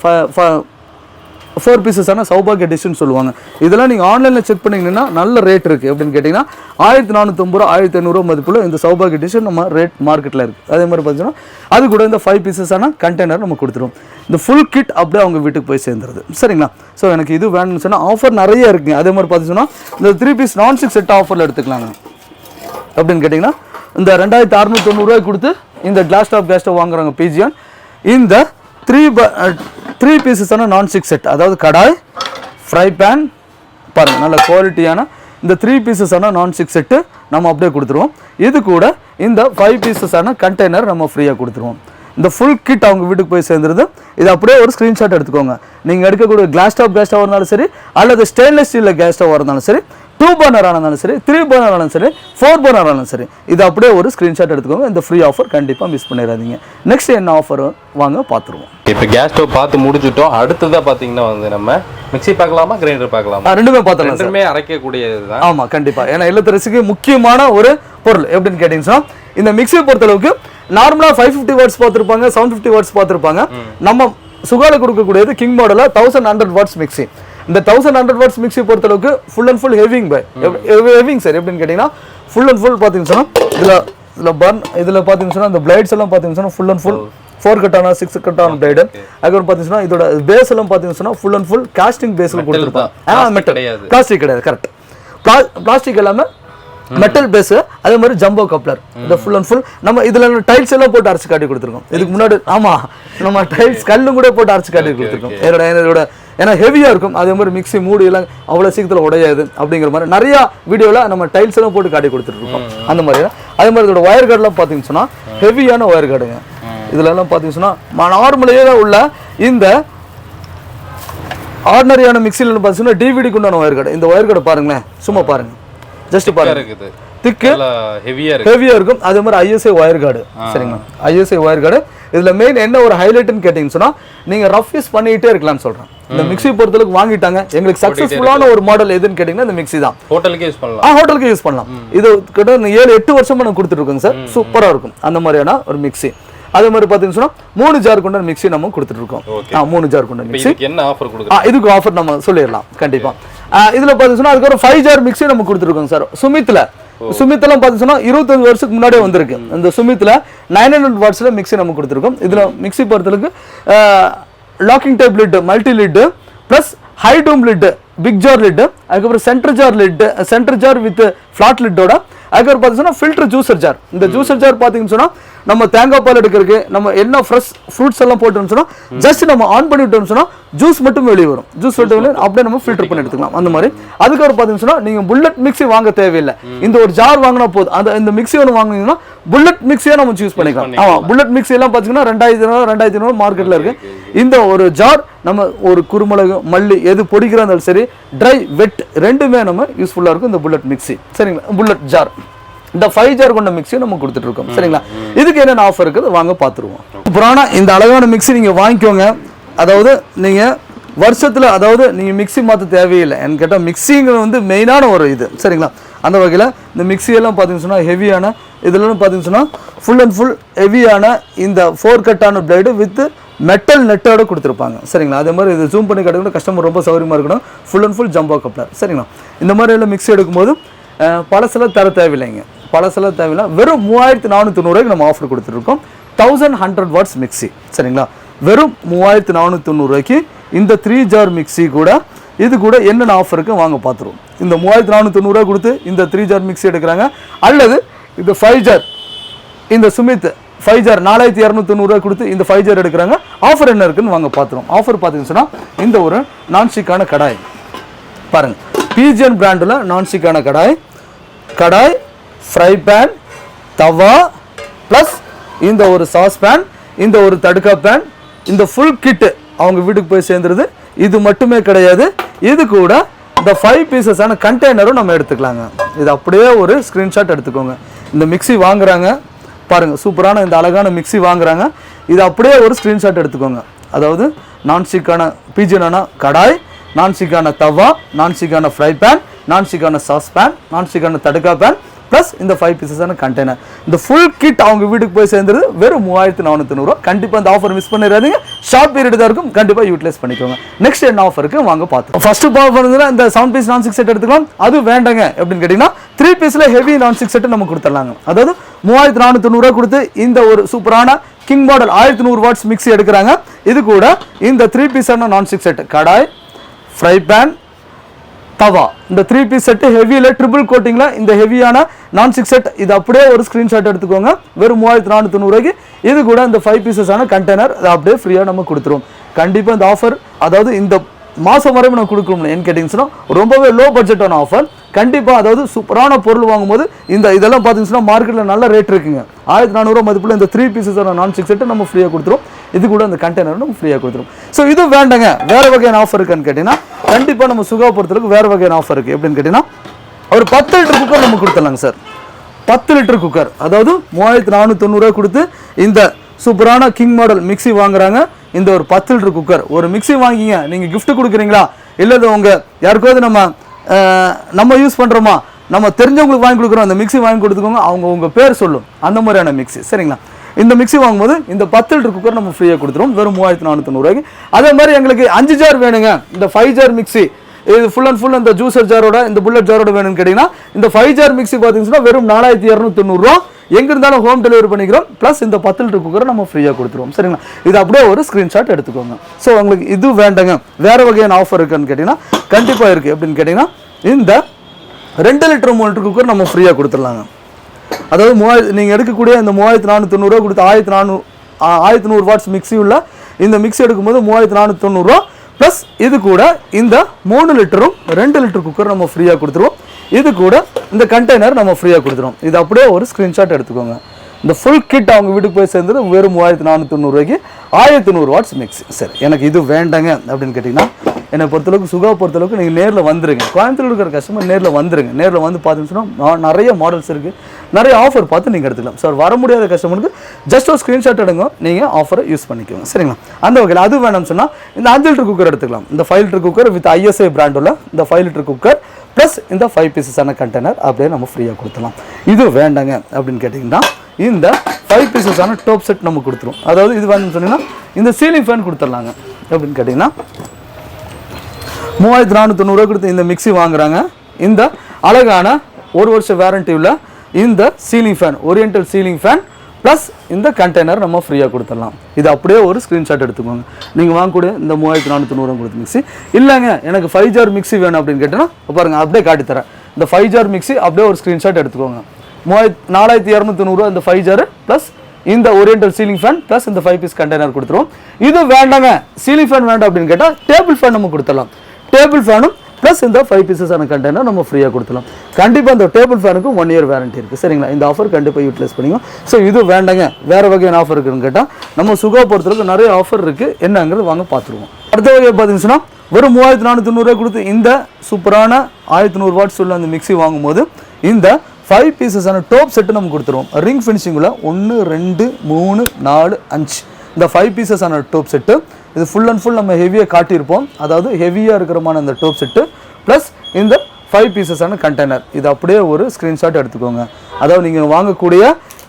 4 பீசஸான சௌபாகிய டிஷ்னு சொல்லுவாங்க. இதெல்லாம் நீங்கள் ஆன்லைனில் செக் பண்ணிங்கன்னா நல்ல ரேட் இருக்குது. எப்படின்னு கேட்டிங்கன்னா 1450 ரூபா 1500 மதிப்புள்ள இந்த சௌபாகிய டிஷ் நம்ம ரேட் மார்க்கெட்டில் இருக்குது. அதே மாதிரி பார்த்தீங்கன்னா அது கூட இந்த 5 பீசஸான கண்டெய்னர் நம்ம கொடுத்துருவோம். இந்த ஃபுல் கிட் அப்படியே அவங்க வீட்டுக்கு போய் சேர்ந்துருது. சரிங்களா, ஸோ எனக்கு இது வேணும்னு சொன்னால் ஆஃபர் நிறைய இருக்குங்க. அதே மாதிரி பார்த்தீங்கன்னா இந்த 3 பீஸ் நான்ஸ்டிக் செட் ஆஃபரில் எடுத்துக்கலாங்க. அப்படின்னு கேட்டிங்கன்னா இந்த 2690 ரூபாய் கொடுத்து இந்த கிளாஸ் டாப் கேஸ் ஸ்டவ் வாங்குறாங்க பிஜியான். இந்த 3 பீசஸான நான்ஸ்டிக் செட், அதாவது கடாய், ஃப்ரை பேன் பாருங்கள், நல்ல குவாலிட்டியான இந்த 3 பீசஸான நான்ஸ்டிக் செட்டு நம்ம அப்படியே கொடுத்துருவோம். இது கூட இந்த 5 பீசஸான கண்டெய்னர் நம்ம ஃப்ரீயாக கொடுத்துருவோம். இந்த ஃபுல் கிட் அவங்க வீட்டுக்கு போய் சேர்ந்துருது. இது அப்படியே ஒரு ஸ்க்ரீன்ஷாட் எடுத்துக்கோங்க. நீங்கள் எடுக்கக்கூடிய கிளாஸ் டாப் கேஸ் ஸ்டவ் இருந்தாலும் சரி, அல்லது ஸ்டெயின்லெஸ் ஸ்டீலில் கேஸ் ஸ்டவ் இருந்தாலும் சரி, 2 பர்னர் ஆனாலும் சரி, 3 பர்னர் ஆனாலும் சரி, 4 பர்னர் ஆனாலும் சரி, இது அப்படியே ஒரு ஸ்க்ரீன்ஷாட் எடுத்துக்கோங்க. இந்த ஃப்ரீ ஆஃபர் கண்டிப்பாக மிஸ் பண்ணிடாதீங்க. நெக்ஸ்ட் என்ன ஆஃபர் வாங்க பார்த்துருவோம். இப்போ கேஸ் ஸ்டவ் பார்த்து முடிச்சுட்டோம். அடுத்ததாக பார்த்தீங்கன்னா வந்து நம்ம மிக்ஸி பார்க்கலாமா, கிரைண்டர் பார்க்கலாமா? ரெண்டுமே பார்த்துக்கலாம். ரெண்டுமே அரைக்கக்கூடியது தான். ஆமாம், கண்டிப்பாக. ஏன்னா இல்லத்தரசிக்கு முக்கியமான ஒரு பொருள் எப்படின்னு கேட்டிங்கன்னா, இந்த மிக்ஸியை பொறுத்தளவுக்கு நார்மலாக 550 வாட்ஸ் பார்த்துருப்பாங்க, 750 வாட்ஸ் பார்த்துருப்பாங்க. நம்ம சுகால கொடுக்கக்கூடியது கிங் மாடலில் 1100 வாட்ஸ் மிக்ஸி. இந்த 1100 வாட்ஸ் மிக்ஸி பொறுத்தளவுக்கு full and full heavy sir. எப்படின்னு கேட்டிங்கன்னா ஃபுல் அண்ட் ஃபுல் பார்த்தீங்கன்னா இதில் பார்த்தீங்கன்னா இந்த பிளேட்ஸ் எல்லாம் பார்த்தீங்கன்னா full and full 4 Katana 6 Katana blade. அதுக்கப்புறம் பார்த்தீங்கன்னா இதோட பேஸ் எல்லாம் பார்த்தீங்கன்னா ஃபுல் அண்ட் ஃபுல் காஸ்டிங் பேஸில் கொடுத்துருப்பாங்க. மெட்டல், பிளாஸ்டிக் கிடையாது. கரெக்ட், பிளாஸ்டிக் எல்லாமே மெட்டல் பேஸ். அதே மாதிரி ஜம்போ கப்ளர். இந்த ஃபுல் அண்ட் ஃபுல் நம்ம இதில் டைல்ஸ் எல்லாம் போட்டு அரைச்சு காட்டி கொடுத்துருக்கோம். இதுக்கு முன்னாடி ஆமாம் நம்ம டைல்ஸ் கல்லும் கூட போட்டு அரைச்சு காட்டி கொடுத்துருக்கோம். இதோட ஏன்னா ஹெவியாக இருக்கும். அதே மாதிரி மிக்ஸி மூடி எல்லாம் அவ்வளோ சீக்கிரத்தில் உடையாது அப்படிங்கிற மாதிரி நிறையா வீடியோவில் நம்ம டைல்ஸ் எல்லாம் போட்டு காட்டி கொடுத்துருக்கோம். அந்த மாதிரி அதே மாதிரி இதோட ஒயர் கார்டெலாம் பார்த்தீங்கன்னு சொன்னால் ஹெவியான ஒயர் கார்டுங்க. இதுலலாம் பார்த்தீங்கன்னா நார்மலையே உள்ள இந்த ஆர்டினரியான மிக்சியில் பார்த்தீங்கன்னா டிவிடிக்கு உண்டான ஒயர் கார்டு. இந்த ஒயர் கார்டை பாருங்களேன், சும்மா பாருங்கள், ஜஸ்ட் பாருங்க. திக்கு ஹெவியா இருக்கும். அதே மாதிரி ஐஎஸ்ஐ ஒயர் கார்டு. சரிங்களா, ஐஎஸ்ஐ ஒயர் கார்டு. இதுல மெயின் என்ன ஒரு ஹைலைட்னு கேட்டீங்கன்னு சொன்னா நீங்க ரஃப் யூஸ் பண்ணிட்டே இருக்கலாம்னு சொல்றேன். இந்த மிக்ஸி பொறுத்தளவுக்கு வாங்கிட்டாங்க எங்களுக்கு சக்சஸ்ஃபுல்லான ஒரு மாடல் எதுன்னு கேட்டீங்கன்னா இந்த மிக்ஸி தான். ஹோட்டலுக்கு யூஸ் பண்ணலாம். ஹோட்டலுக்கு யூஸ் பண்ணலாம். இது கிட்ட 7-8 வருஷமா நான் கொடுத்துட்டு இருக்கோங்க சார். சூப்பரா இருக்கும் அந்த மாதிரியான ஒரு மிக்ஸி. அதே மாதிரி பாத்தீங்கன்னா சொன்னா 3 ஜார் கொண்ட மிக்ஸி நம்ம கொடுத்துட்டு இருக்கோம். 3 ஜார் கொண்ட மிக்ஸி. என்ன ஆஃபர் கொடுக்குறீங்க? இதுக்கு ஆஃபர் நம்ம சொல்லிடலாம் கண்டிப்பா. இதுல பாத்தீங்கன்னா அதுக்கு ஒரு 5 ஜார் மிக்ஸி நம்ம கொடுத்துருக்கோம் சார். சுமித்லாம் பாத்தீங்கன்னா 25 வருஷத்துக்கு முன்னாடியே வந்திருக்கு. இந்த சுமித்ல 900 வாட்ஸ்ல மிக்ஸி நம்ம கொடுத்துருக்கோம். இதுல மிக்ஸி பொறுத்தளவுக்கு locking type lid, multi lid plus high dome lid, big jar lid, அதுக்கப்புறம் சென்டர் ஜார் வித் ஃபிளாட் லிட்டோட, அதுக்கப்புறம் பார்த்தீங்கன்னா ஃபில்டர் ஜூசர் ஜார். இந்த ஜூசர் ஜார் பார்த்தீங்கன்னு சொன்னா நம்ம தேங்காய் பால் எடுக்கிறதுக்கு நம்ம என்ன ஃப்ரெஷ் ஃப்ரூட்ஸ் எல்லாம் போட்டோம்னு சொன்னா ஜஸ்ட் நம்ம ஆன் பண்ணி விட்டோம்னு சொன்னா ஜூஸ் மட்டும் வெளியே வரும். ஜூஸ் வெளியே அப்படியே நம்ம ஃபில்டர் பண்ணி எடுத்துக்கலாம் அந்த மாதிரி. அதுக்கப்புறம் பார்த்தீங்கன்னு சொன்னா நீங்க புல்லட் மிக்ஸி வாங்க தேவையில்லை. இந்த ஒரு ஜார் வாங்கினா போதும். அந்த இந்த மிக்ஸி ஒன்று வாங்கினீங்கன்னா புல்லட் மிக்ஸியா நம்ம சூஸ் பண்ணிக்கலாம். ஆமா, புல்லட் மிக்ஸி எல்லாம் பார்த்தீங்கன்னா 2500 மார்க்கெட்ல இருக்கு. இந்த ஒரு ஜார் நம்ம ஒரு குருமிளகு, மல்லி எது பொடிக்கிறா இருந்தாலும் சரி, ட்ரை வெட் ரெண்டுமே நம்ம யூஸ்ஃபுல்லா இருக்கும் இந்த புல்லட் மிக்ஸி. சரிங்களா, புல்லட் ஜார். இந்த 5 ஜார் கொண்ட மிக்ஸி நம்ம கொடுத்துட்டு இருக்கோம். சரிங்களா, இதுக்கு என்னென்ன ஆஃபர் இருக்குது வாங்க பார்த்துருவோம். புராணா இந்த அழகான மிக்ஸி நீங்க வாங்கிக்கோங்க. அதாவது நீங்க வருஷத்துல அதாவது நீங்க மிக்ஸி மாற்ற தேவையில்லை. எனக்கு கேட்டால் மிக்ஸிங்கிறது வந்து மெயினான ஒரு இது. சரிங்களா, அந்த வகையில் இந்த மிக்ஸி எல்லாம் பார்த்தீங்கன்னு சொன்னா ஹெவியான இதெல்லாம் பார்த்தீங்கன்னு சொன்னா ஃபுல் அண்ட் ஃபுல் ஹெவியான இந்த 4 கட்டான பிளேடு வித் மெட்டல் நெட்டோட கொடுத்துருப்பாங்க. சரிங்களா, அதே மாதிரி இது ஜூம் பண்ணி கிடைக்கணும், கஸ்டமர் ரொம்ப சௌகரியமாக இருக்கணும். Full and full jumbo coupler. சரிங்களா, இந்த மாதிரி எல்லாம் மிக்ஸி எடுக்கும்போது பழசெல்லாம் தர தேவையில்லைங்க. பழசெல்லாம் தேவையில்லை. வெறும் 3490 நம்ம ஆஃபர் கொடுத்துருக்கோம். 1100 வாட்ஸ் மிக்ஸி. சரிங்களா, வெறும் 3490 இந்த 3 ஜார் மிக்ஸி கூட இது கூட என்னென்ன ஆஃபர் இருக்கு வாங்க பார்த்துருவோம். இந்த 3490 கொடுத்து இந்த 3 ஜார் மிக்ஸி எடுக்கிறாங்க, அல்லது இந்த 5 ஜார் இந்த சுமித் 5 ஜார் 4290 கொடுத்து இந்த 5 ஜார் எடுக்கிறாங்க. ஆஃபர் என்ன இருக்குன்னு வாங்க பார்த்துருவோம். ஆஃபர் பார்த்தீங்கன்னு சொன்னா இந்த ஒரு நான்ஸ்டிக்கான கடாய் பாருங்க, பிஜிஎன் பிராண்டில் நான்ஸ்டிக்கான கடாய், ஃப்ரை பேன், தவா ப்ளஸ் இந்த ஒரு சாஸ் பேன், இந்த ஒரு தடுக்கா பேன், இந்த ஃபுல் கிட்டு அவங்க வீட்டுக்கு போய் சேர்ந்துருது. இது மட்டுமே கிடையாது, இது கூட இந்த 5 பீசஸான கண்டெய்னரும் நம்ம எடுத்துக்கலாங்க. இது அப்படியே ஒரு ஸ்க்ரீன்ஷாட் எடுத்துக்கோங்க. இந்த மிக்ஸி வாங்குறாங்க பாருங்க, சூப்பரான இந்த அழகான மிக்ஸி வாங்குறாங்க. இது அப்படியே ஒரு ஸ்க்ரீன்ஷாட் எடுத்துக்கோங்க. அதாவது நான்ஸ்டிக்கான பிஜிஎன் கடாய், நான்ஸ்டிக்கான தவா, நான்ஸ்டிக்கான ஃப்ரை பேன், நான்ஸ்டிக்கான சாஸ் பேன், நான்ஸ்டிக்கான தடுக்கா பேன் ப்ளஸ் இந்த 5 பீசஸான கண்டெய்னர். இந்த ஃபுல் கிட் அவங்க வீட்டுக்கு போய் சேர்ந்துருது வெறும் 3490. கண்டிப்பாக இந்த ஆஃபர் மிஸ் பண்ணிடாதீங்க. ஷார்ட் பீரியட் தான் இருக்கும், கண்டிப்பாக யூட்டிலைஸ் பண்ணிக்கோங்க. நெக்ஸ்ட் என்ன ஆஃபர் இருக்கு வாங்க பார்த்து. ஃபர்ஸ்ட் ஆஃபர் இந்த 7 பீஸ் நான் 6 செட் எடுத்துக்கலாம். அது வேண்டாங்க எப்படின்னு கேட்டீங்கன்னா 3 பீஸ்ல ஹெவி நான் 6 செட் நம்ம கொடுத்துடலாங்க. அதாவது 3490 கொடுத்து இந்த ஒரு சூப்பரான கிங் மாடல் 1100 வாட்ஸ் மிக்ஸி எடுக்கிறாங்க. இது கூட இந்த 3 பீஸான நான் 6 செட் கடாய், ஃப்ரை பேன், தவா, இந்த 3 பீஸ் செட் ஹெவியில ட்ரிபிள் கோட்டிங்ல இந்த ஹெவியான நான் 6 செட் இது அப்படியே ஒரு ஸ்கிரீன்ஷாட் எடுத்துக்கோங்க. வெறும் 3490 இது கூட இந்த 5 பீசஸான கண்டெய்னர் அப்படியே ஃப்ரீயா நம்ம கொடுத்துருவோம். கண்டிப்பா இந்த ஆஃபர் அதாவது இந்த மாசம் வரையும் நம்ம கொடுக்கணும். ஏன்னு கேட்டீங்கன்னா ரொம்பவே லோ பட்ஜெட்டான ஆஃபர். கண்டிப்பா அதாவது சூப்பரான பொருள் வாங்கும்போது இதெல்லாம் பார்த்தீங்கன்னா மார்க்கெட்ல நல்ல ரேட் இருக்குங்க. 1400 மதிப்புல இந்த 3 பீசஸான நான் 6 செட் நம்ம ஃப்ரீயா கொடுத்துருவோம். இது கூட இந்த கண்டெய்னர் நம்ம ஃப்ரீயா கொடுத்துருவோம். ஸோ இது வேண்டாங்க, வேற வகையான ஆஃபர் இருக்குன்னு கேட்டீங்கன்னா கண்டிப்பா நம்ம சுகா பொறுத்தளவுக்கு வேற வகையான ஆஃபர் இருக்கு. எப்படின்னு கேட்டீங்கன்னா ஒரு 10 லிட்டர் குக்கர் நம்ம கொடுத்துடலாங்க சார். 10 லிட்டர் குக்கர் அதாவது 3490 கொடுத்து இந்த சூப்பரான கிங் மாடல் மிக்ஸி வாங்குறாங்க. இந்த ஒரு 10 லிட்டர் குக்கர் ஒரு மிக்ஸி வாங்கிங்க, நீங்க கிஃப்ட் கொடுக்குறீங்களா இல்லை உங்க யாருக்காவது நம்ம யூஸ் பண்றோமா, நம்ம தெரிஞ்சவங்களுக்கு வாங்கி கொடுக்குறோம், அந்த மிக்ஸி வாங்கி கொடுத்துக்கோங்க, அவங்க உங்க பேர் சொல்லும் அந்த மாதிரியான மிக்ஸி. சரிங்களா, இந்த மிக்ஸி வாங்கும்போது இந்த 10 லிட்டர் குக்கர் நம்ம ஃப்ரீயா கொடுத்துருவோம் வெறும் 3490. அதே மாதிரி எங்களுக்கு 5 ஜார் வேணுங்க, இந்த 5 ஜார் மிக்ஸி இது ஃபுல் அண்ட் ஃபுல் அந்த ஜூசர் ஜாரோட இந்த புல்லட் ஜாரோட வேணும்னு கேட்டீங்கன்னா இந்த 5 ஜார் மிக்ஸி பார்த்தீங்கன்னா வெறும் 4290 எங்க இருந்தாலும் ஹோம் டெலிவரி பண்ணிக்கிறோம். பிளஸ் இந்த 10 லிட்டர் குக்கரை நம்ம ஃப்ரீயா கொடுத்துருவோம். சரிங்களா, இது அப்படியே ஒரு ஸ்கிரீன்ஷாட் எடுத்துக்கோங்க. ஸோ உங்களுக்கு இது வேண்டாங்க, வேற வகையான ஆஃபர் இருக்குன்னு கேட்டீங்கன்னா கண்டிப்பா இருக்கு. எப்படின்னு கேட்டீங்கன்னா இந்த 2 லிட்டர் 3 லிட்டர் குக்கர் நம்ம ஃப்ரீயா கொடுத்துடலாங்க. அதாவது நீங்க எடுக்கக்கூடிய இந்த 3490 கொடுத்து 1100 வாட்ஸ் மிக்ஸி உள்ள இந்த மிக்ஸி எடுக்கும்போது 3490 பிளஸ் இது கூட இந்த 3 லிட்டரும் 2 லிட்டர் குக்கர் நம்ம ஃப்ரீயா கொடுத்துருவோம். இது கூட இந்த கண்டெய்னர் நம்ம ஃப்ரீயா கொடுத்துருவோம். இது அப்படியே ஒரு ஸ்கிரீன்ஷாட் எடுத்துக்கோங்க. இந்த ஃபுல் கிட் அவங்க வீட்டுக்கு போய் சேர்ந்தது வெறும் 3490 1100 வாட்ஸ் மிக்ஸி. சரி, எனக்கு இது வேண்டாங்க அப்படின்னு கேட்டிங்கன்னா என்னை பொறுத்தளவுக்கு சுகா பொறுத்தளவுக்கு நீங்கள் நேரில் வந்துருங்க. கோயம்புத்தூர் இருக்கிற கஸ்டமர் நேரில் வந்துருங்க. நேரில் வந்து பார்த்தீங்கன்னா நிறைய மாடல்ஸ் இருக்குது, நிறைய ஆஃபர் பார்த்து நீங்கள் எடுத்துக்கலாம். சார் வர முடியாத கஸ்டமருக்கு ஜஸ்ட் ஒரு ஸ்க்ரீன்ஷாட் எடுங்க, நீங்கள் ஆஃபரை யூஸ் பண்ணிக்கோங்க. சரிங்களா? அந்த வகையில் அது வேணும்னு சொன்னால் இந்த 5 லிட்டர் குக்கர் எடுத்துக்கலாம். இந்த 5 litre cooker with ISI brand உள்ள இந்த 5 லிட்டர் குக்கர் ப்ளஸ் இந்த 5 பீசஸான கண்டெய்னர் அப்படியே நம்ம ஃப்ரீயாக கொடுத்துலாம். இது வேண்டாங்க அப்படின்னு கேட்டிங்கன்னா இந்த 5 பீசஸான டாப் செட் நம்ம கொடுத்துருவோம். அதாவது இது வேணும்னு சொன்னீங்கன்னா இந்த சீலிங் ஃபேன் கொடுத்துடலாங்க. அப்படின்னு கேட்டிங்கன்னா 3490 கொடுத்து இந்த மிக்ஸி வாங்குறாங்க. இந்த அழகான 1 வருஷ வாரண்டி உள்ள இந்த ceiling fan, oriental ceiling fan plus இந்த கண்டெய்னர் நம்ம ஃப்ரீயாக கொடுத்துடலாம். இது அப்படியே ஒரு ஸ்க்ரீன்ஷாட் எடுத்துக்கோங்க. நீங்கள் வாங்கக்கூடிய இந்த 3490 கொடுத்து மிக்ஸி இல்லைங்க எனக்கு 5 ஜார் மிக்ஸி வேணும் அப்படின்னு கேட்டோன்னா பாருங்கள் அப்படியே காட்டித்தரேன். இந்த 5 ஜார் மிக்ஸி அப்படியே ஒரு ஸ்க்ரீன்ஷாட் எடுத்துக்கோங்க. 4290 இந்த 5 ஜார் ப்ளஸ் இந்த ஓரியன்டல் சீலிங் ஃபேன் ப்ளஸ் இந்த 5 பீஸ் கண்டெய்னர் கொடுத்துருவோம். இது வேண்டாங்க சீலிங் ஃபேன் வேண்டாம் அப்படின்னு கேட்டால் டேபிள் ஃபேன் நம்ம கொடுத்துடலாம். டேபிள் ஃபேனும் ப்ளஸ் இந்த 5 பீசஸான கண்டெய்னர் நம்ம ஃப்ரீயாக கொடுத்துலாம். கண்டிப்பாக இந்த டேபிள் ஃபேனுக்கு 1 இயர் வாரண்டி இருக்குது. சரிங்களா? இந்த ஆஃபர் கண்டிப்பாக யூட்டிலைஸ் பண்ணிங்க. ஸோ இது வேண்டாங்க வேறு வகையான ஆஃபர் இருக்குதுன்னு கேட்டால் நம்ம சுகா பொறுத்தளவுக்கு நிறைய ஆஃபர் இருக்குது. என்னங்கிறது வாங்க பார்த்துருவோம். அடுத்த வகையை பார்த்தீங்கன்னா வெறும் 3490 கொடுத்து இந்த சூப்பரான 1100 வாட்ஸ் உள்ள அந்த மிக்ஸி வாங்கும்போது இந்த 5 பீசஸான டாப் செட்டு நம்ம கொடுத்துருவோம். ரிங் ஃபினிஷிங்கில் 1 2 3 4 5 இந்த 5 பீசஸான டாப் செட்டு. இது ஃபுல் அண்ட் ஃபுல் நம்ம ஹெவியாக காட்டியிருப்போம். அதாவது ஹெவியாக இருக்கிறமான இந்த டாப் செட்டு ப்ளஸ் இந்த 5 பீசஸான கண்டெய்னர். இது அப்படியே ஒரு ஸ்க்ரீன்ஷாட் எடுத்துக்கோங்க. அதாவது நீங்கள் வாங்கக்கூடிய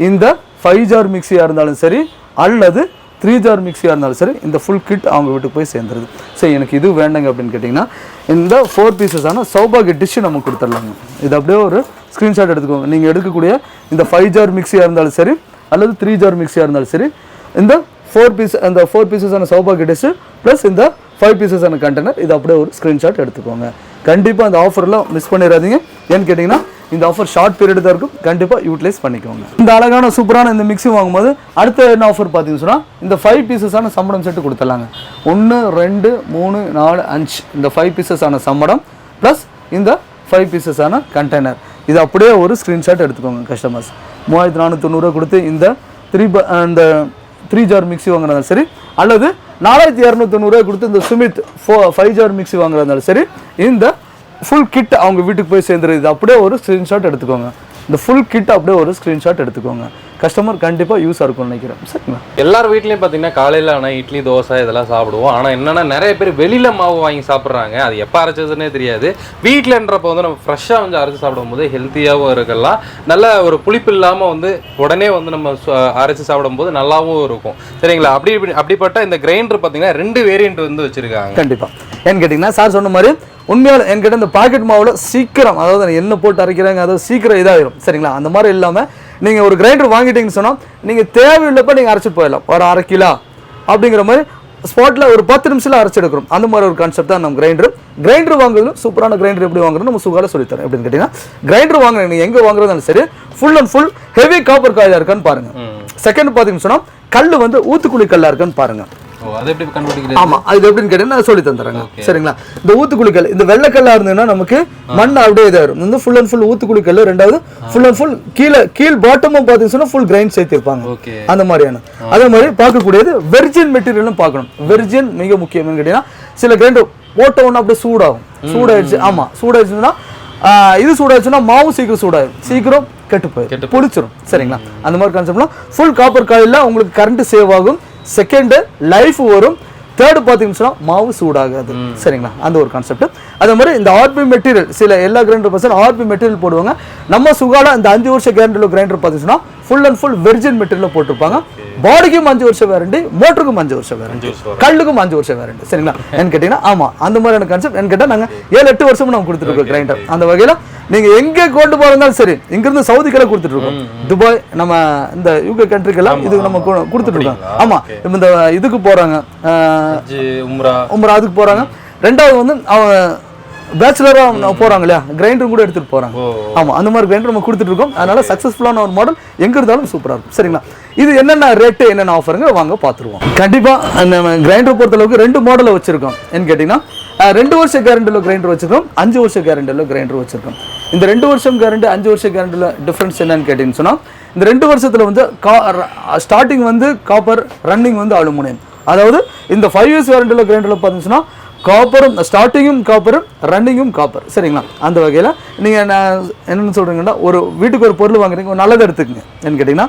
இந்த 5 ஜார் மிக்ஸியாக இருந்தாலும் சரி அல்லது 3 ஜார் மிக்ஸியாக இருந்தாலும் சரி இந்த ஃபுல் கிட் அவங்க வீட்டுக்கு போய் சேர்ந்துருது. ஸோ எனக்கு இது வேண்டாங்க அப்படின்னு கேட்டிங்கன்னா இந்த 4 பீசஸான சௌபாகிய டிஷ்ஷு நம்ம கொடுத்துடலாங்க. இது அப்படியே ஒரு ஸ்க்ரீன்ஷாட் எடுத்துக்கோங்க. நீங்கள் எடுக்கக்கூடிய இந்த 5 ஜார் மிக்ஸியாக இருந்தாலும் சரி அல்லது 3 ஜார் மிக்ஸியாக இருந்தாலும் சரி இந்த 4 பீசஸான சௌபாகிய டிஷ்ஷு ப்ளஸ் இந்த 5 பீசஸான கண்டெய்னர் இது அப்படியே ஒரு ஸ்க்ரீன்ஷாட் எடுத்துக்கோங்க. கண்டிப்பாக அந்த ஆஃபர்லாம் மிஸ் பண்ணிடாதீங்க. ஏன்னு கேட்டிங்கன்னா இந்த ஆஃபர் ஷார்ட் பீரியட் தான் இருக்கும். கண்டிப்பாக யூட்டிலைஸ் பண்ணிக்கோங்க. இந்த அழகான சூப்பரான இந்த மிக்ஸி வாங்கும்போது அடுத்த என்ன ஆஃபர் பார்த்தீங்கன்னு சொன்னால் இந்த 5 பீசஸான சம்படம் செட்டு கொடுத்துடலாங்க. 1 2 3 4 5 இந்த 5 பீசஸான சம்படம் ப்ளஸ் இந்த 5 பீசஸான கண்டெய்னர் இது அப்படியே ஒரு ஸ்க்ரீன்ஷாட் எடுத்துக்கோங்க. கஸ்டமர்ஸ் 3490 கொடுத்து இந்த 3 ஜார் மிக்ஸி வாங்குறதாலும் சரி அல்லது 4290 கொடுத்து இந்த சுமித் 5 ஜார் மிக்ஸி வாங்குறதாலும் சரி இந்த ஃபுல் கிட் அவங்க வீட்டுக்கு போய் சேர்ந்துருது. அப்படியே ஒரு ஸ்க்ரீன்ஷாட் எடுத்துக்கோங்க. இந்த ஃபுல் கிட் அப்படியே ஒரு ஸ்க்ரீன்ஷாட் எடுத்துக்கோங்க. கஸ்டமர் கண்டிப்பாக யூஸாக இருக்கும்னு நினைக்கிறேன். சரிங்களா? எல்லார் வீட்லையும் பார்த்தீங்கன்னா காலையில் ஆனால் இட்லி தோசை இதெல்லாம் சாப்பிடுவோம். ஆனால் என்னென்னா நிறைய பேர் வெளியில் மாவு வாங்கி சாப்பிட்றாங்க. அது எப்போ அரைச்சதுன்னே தெரியாது. வீட்டில்ன்றப்போ வந்து நம்ம ஃப்ரெஷ்ஷாக வந்து அரைச்சி சாப்பிடும்போது ஹெல்த்தியாகவும் இருக்கலாம். நல்ல ஒரு புளிப்பு இல்லாமல் வந்து உடனே வந்து நம்ம அரைச்சி சாப்பிடும்போது நல்லாவும் இருக்கும். சரிங்களா? அப்படிப்பட்ட இந்த கிரைண்டர் பார்த்தீங்கன்னா 2 வேரியண்ட் வந்து வச்சுருக்காங்க. கண்டிப்பாக ஏன்னு கேட்டிங்கன்னா சார் சொன்ன மாதிரி உண்மையால் என்கிட்ட இந்த பாக்கெட் மாவில் சீக்கிரம் அதாவது எண்ணெய் போட்டு அரைக்கிறாங்க அதாவது சீக்கிரம் இதாகிடும். சரிங்களா? அந்த மாதிரி இல்லாமல் நீங்கள் ஒரு கிரைண்டர் வாங்கிட்டீங்கன்னு சொன்னால் நீங்கள் தேவையில்லப்போ நீங்கள் அரைச்சிட்டு போயிடலாம். ஒரு 1/2 கிலோ அப்படிங்கிற மாதிரி ஸ்பாட்டில் ஒரு 10 நிமிஷத்தில் அரைச்சி எடுக்கிறோம். அந்த மாதிரி ஒரு கான்செப்ட் தான் நம்ம கிரைண்டர் வாங்குறது. சூப்பரான கிரைண்டர் எப்படி வாங்குறது நம்ம சுகால சொல்லித்தரேன். எப்படின்னு கேட்டிங்கன்னா கிரைண்டர் வாங்குறேன் நீங்கள் எங்கே வாங்குறதாலும் சரி full and full heavy copper காயாக இருக்கான்னு பாருங்கள். செகண்ட் பார்த்தீங்கன்னு சொன்னால் கல் வந்து ஊத்துக்குழி கல்லாக இருக்கான்னு பாருங்கள். ஆமா அது எப்படின்னு கேட்டீங்கன்னா சொல்லி தந்துறாங்க. சரிங்களா? இந்த ஊத்துக்குழிக்கல் இந்த வெள்ளைக்கல்லா இருந்ததுன்னா நமக்கு மண் அப்படியே இதாயிரும். இந்த ஃபுல் அண்ட் ஃபுல் ஊத்துக்குழிக்கல். ரெண்டாவது ஃபுல் அண்ட் ஃபுல் கீழ் பாட்டமும் பார்த்தீங்கன்னா ஃபுல் கிரைண்ட் சேர்த்திருப்பாங்க. அந்த மாதிரியான அதே மாதிரி பார்க்கக்கூடியது வெர்ஜின் மெட்டீரியலும் பார்க்கணும். வெர்ஜின் மிக முக்கியம்னு கேட்டீங்கன்னா சில கிரைண்டர் போட்ட ஒன்று அப்படியே சூடாயிடுச்சு. ஆமா சூடாயிடுச்சுன்னா இது சூடாயிடுச்சுன்னா மாவு சீக்கிரம் கெட்டு போயிடும், புளிச்சிடும். சரிங்களா? அந்த மாதிரி கான்செப்ட்லாம் ஃபுல் காப்பர் காயில உங்களுக்கு கரண்ட் சேவ் ஆகும். செகண்ட் லைஃப் வரும். தேர்டு பார்த்தீங்கன்னா மாவு சூடாகாது. சரிங்களா? அந்த ஒரு கான்செப்ட். அதே மாதிரி இந்த ஆர்பி மெட்டீரியல் சில எல்லா கிரைண்டர் ஆர்பி மெட்டீரியல் போடுவாங்க. நம்ம சுகால இந்த 5 வருஷ கேரண்டியில் கிரைண்டர் பார்த்தீங்கன்னா full and full virgin material போட்டிருப்பாங்க. பாடிக்கும் 5 வருஷம் வாரண்டி, மோட்டருக்கும் 5 வருஷம் வாரண்டி, கல்லுக்கும் 5 வருஷம் வாரண்டி. சரிங்களா? என்ன கேட்டீங்கன்னா ஆமா அந்த மாதிரியான கான்செப்ட். என்ன கேட்டால் நாங்கள் 7-8 வருஷமும் நம்ம கொடுத்துருக்கோம் கிரைண்டர். அந்த வகையில் நீங்க எங்கே கொண்டு போறதாலும் சரி இங்கிருந்து சவுதிக்கெல்லாம் கொடுத்துட்டு இருக்கோம். துபாய் நம்ம இந்த யூகே கண்ட்ரிக்கெல்லாம் இது நம்ம கொடுத்துட்டு இருக்கோம். ஆமா இந்த இதுக்கு போறாங்க உம்ரா அதுக்கு போறாங்க. ரெண்டாவது வந்து அவங்க பேச்சுலராக போறாங்க இல்லையா கிரைண்டரும் கூட எடுத்துட்டு போறாங்க. ஆமா அந்த மாதிரி கிரைண்டர் நம்ம கொடுத்துட்டு இருக்கோம். அதனால சக்சஸ்ஃபுல்லான ஒரு மாடல் எங்க இருந்தாலும் சூப்பரா இருக்கும். சரிங்களா? இது என்னென்ன ரேட்டு என்னென்ன ஆஃபருங்க வாங்க பார்த்துருவோம். கண்டிப்பா நம்ம கிரைண்டர் பொறுத்தளவுக்கு 2 மாடலை வச்சிருக்கோம். என்ன கேட்டீங்கன்னா 2 வருஷ கேரண்டியில் கிரைண்டர் வச்சிருக்கோம், 5 வருஷ கேரண்டியில் கிரைண்டர் வச்சிருக்கோம். இந்த 2 வருஷம் கேரண்டி 5 வருஷ கேரண்டியில் டிஃப்ரென்ஸ் என்னன்னு கேட்டீங்கன்னு சொன்னால் இந்த 2 வருஷத்துல வந்து ஸ்டார்டிங் வந்து காப்பர், ரன்னிங் வந்து அலுமினியம். அதாவது இந்த 5 இயர்ஸ் வாரண்டியில் கிரைண்டரில் பார்த்தீங்கன்னா காப்பரும் ஸ்டார்டிங்கும் காப்பர் ரன்னிங்கும் காப்பர் சரிங்களா. அந்த வகையில் நீங்கள் என்னென்னு சொல்கிறீங்கன்னா ஒரு வீட்டுக்கு ஒரு பொருள் வாங்குறீங்க நல்லதை எடுத்துக்கங்க. என்னன்னு கேட்டிங்கன்னா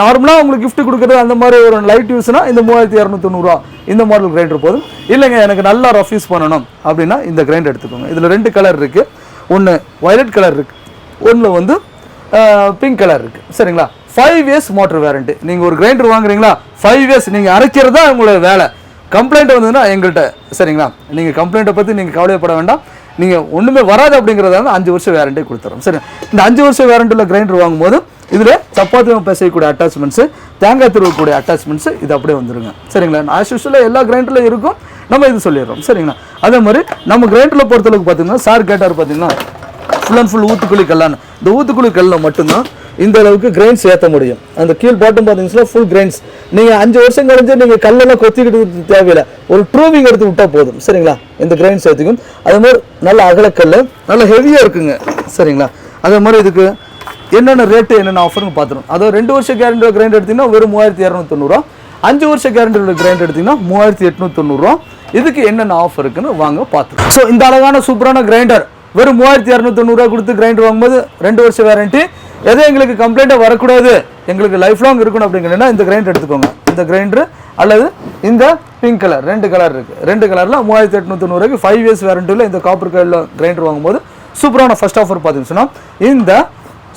நார்மலாக உங்களுக்கு கிஃப்ட் கொடுக்குறது அந்த மாதிரி ஒரு லைட் யூஸ்னால் இந்த 3290 இந்த மாடல் கிரைண்டர் போதும். இல்லைங்க எனக்கு நல்லா ரஃப் யூஸ் பண்ணணும் அப்படின்னா இந்த கிரைண்டர் எடுத்துக்கோங்க. இதில் 2 கலர் இருக்குது. ஒன்று வயலட் கலர் இருக்குது, ஒன்றில் வந்து பிங்க் கலர் இருக்குது சரிங்களா. 5 இயர்ஸ் மோட்டர் வேரண்டி. நீங்கள் ஒரு கிரைண்டர் வாங்குறீங்களா 5 இயர்ஸ் நீங்கள் அரைக்கிறது தான் உங்களோட வேலை. கம்ப்ளைண்ட் வந்ததுன்னா எங்கள்கிட்ட சரிங்களா. நீங்கள் கம்ப்ளைண்ட்டை பற்றி நீங்கள் கவலைப்பட வேண்டாம். நீங்கள் ஒன்றுமே வராது அப்படிங்கிறதால 5 வருஷம் வேரண்டி கொடுத்துறோம் சரி. இந்த 5 வருஷம் வேரண்டியில் கிரைண்டர் வாங்கும்போது இதில் சப்பாத்தி பேசக்கூடிய அட்டாச்மெண்ட்ஸு, தேங்காய் துருவக்கூடிய அட்டாச்மெண்ட்ஸு இது அப்படியே வந்துருங்க சரிங்களா. ஆஸ் யூஷுவலாக எல்லா கிரைண்டரில் இருக்கும், நம்ம இது சொல்லிடுறோம் சரிங்களா. அதே மாதிரி நம்ம கிரைண்டரில் பொறுத்தளவுக்கு பார்த்தீங்கன்னா சார் கேட்டார் பார்த்தீங்கன்னா ஃபுல் அண்ட் ஃபுல் ஊத்துக்குழி கல்லான்னு. இந்த ஊத்துக்குழி கல்லில் மட்டும்தான் இந்த அளவுக்கு கிரைன்ஸ் ஏற்ற முடியும். அந்த கீழ் பாட்டம் பார்த்தீங்கன்னா ஃபுல் கிரைன்ஸ். நீங்கள் 5 வருஷம் கழிஞ்சு நீங்கள் கல்லெல்லாம் கொத்திக்கிட்டு தேவையில்லை, ஒரு ட்ரூவிங் எடுத்து விட்டால் போதும் சரிங்களா. இந்த கிரைன்ஸ் ஏற்றிக்கும். அதே மாதிரி நல்ல அகலக்கல் நல்ல ஹெவியாக இருக்குங்க சரிங்களா. அதே மாதிரி இதுக்கு என்னென்ன ரேட்டு என்னென்ன ஆஃபர்னு பார்த்துரும். அதாவது 2 வருஷம் கேரண்டி கிரைண்டர் எடுத்திங்கன்னா வெறும் 3290, 5 வருஷம் கேரண்டி கிரைண்டர் எடுத்திங்கன்னா 3890. இதுக்கு என்னென்ன ஆஃபர் இருக்குன்னு வாங்க பார்த்துருவோம். ஸோ இந்த அழகான சூப்பரான கிரைண்டர் வெறும் 3290 கொடுத்து கிரைண்டர் வாங்கும்போது 2 வருஷம் வேரண்டி. எதோ எங்களுக்கு கம்ப்ளைண்ட்டாக வரக்கூடாது, எங்களுக்கு லைஃப் லாங் இருக்கணும் அப்படிங்கிறனா இந்த கிரைண்டர் எடுத்துக்கோங்க. இந்த கிரைண்டர் அல்லது இந்த பிங்க் கலர் 2 கலர் இருக்குது. 2 கலரில் 3890 5 இயர்ஸ் வேரண்டியில் இந்த காப்பர் கலரில் கிரைண்டர் வாங்கும்போது சூப்பரான ஃபர்ஸ்ட் ஆஃபர் பார்த்தீங்கன்னா இந்த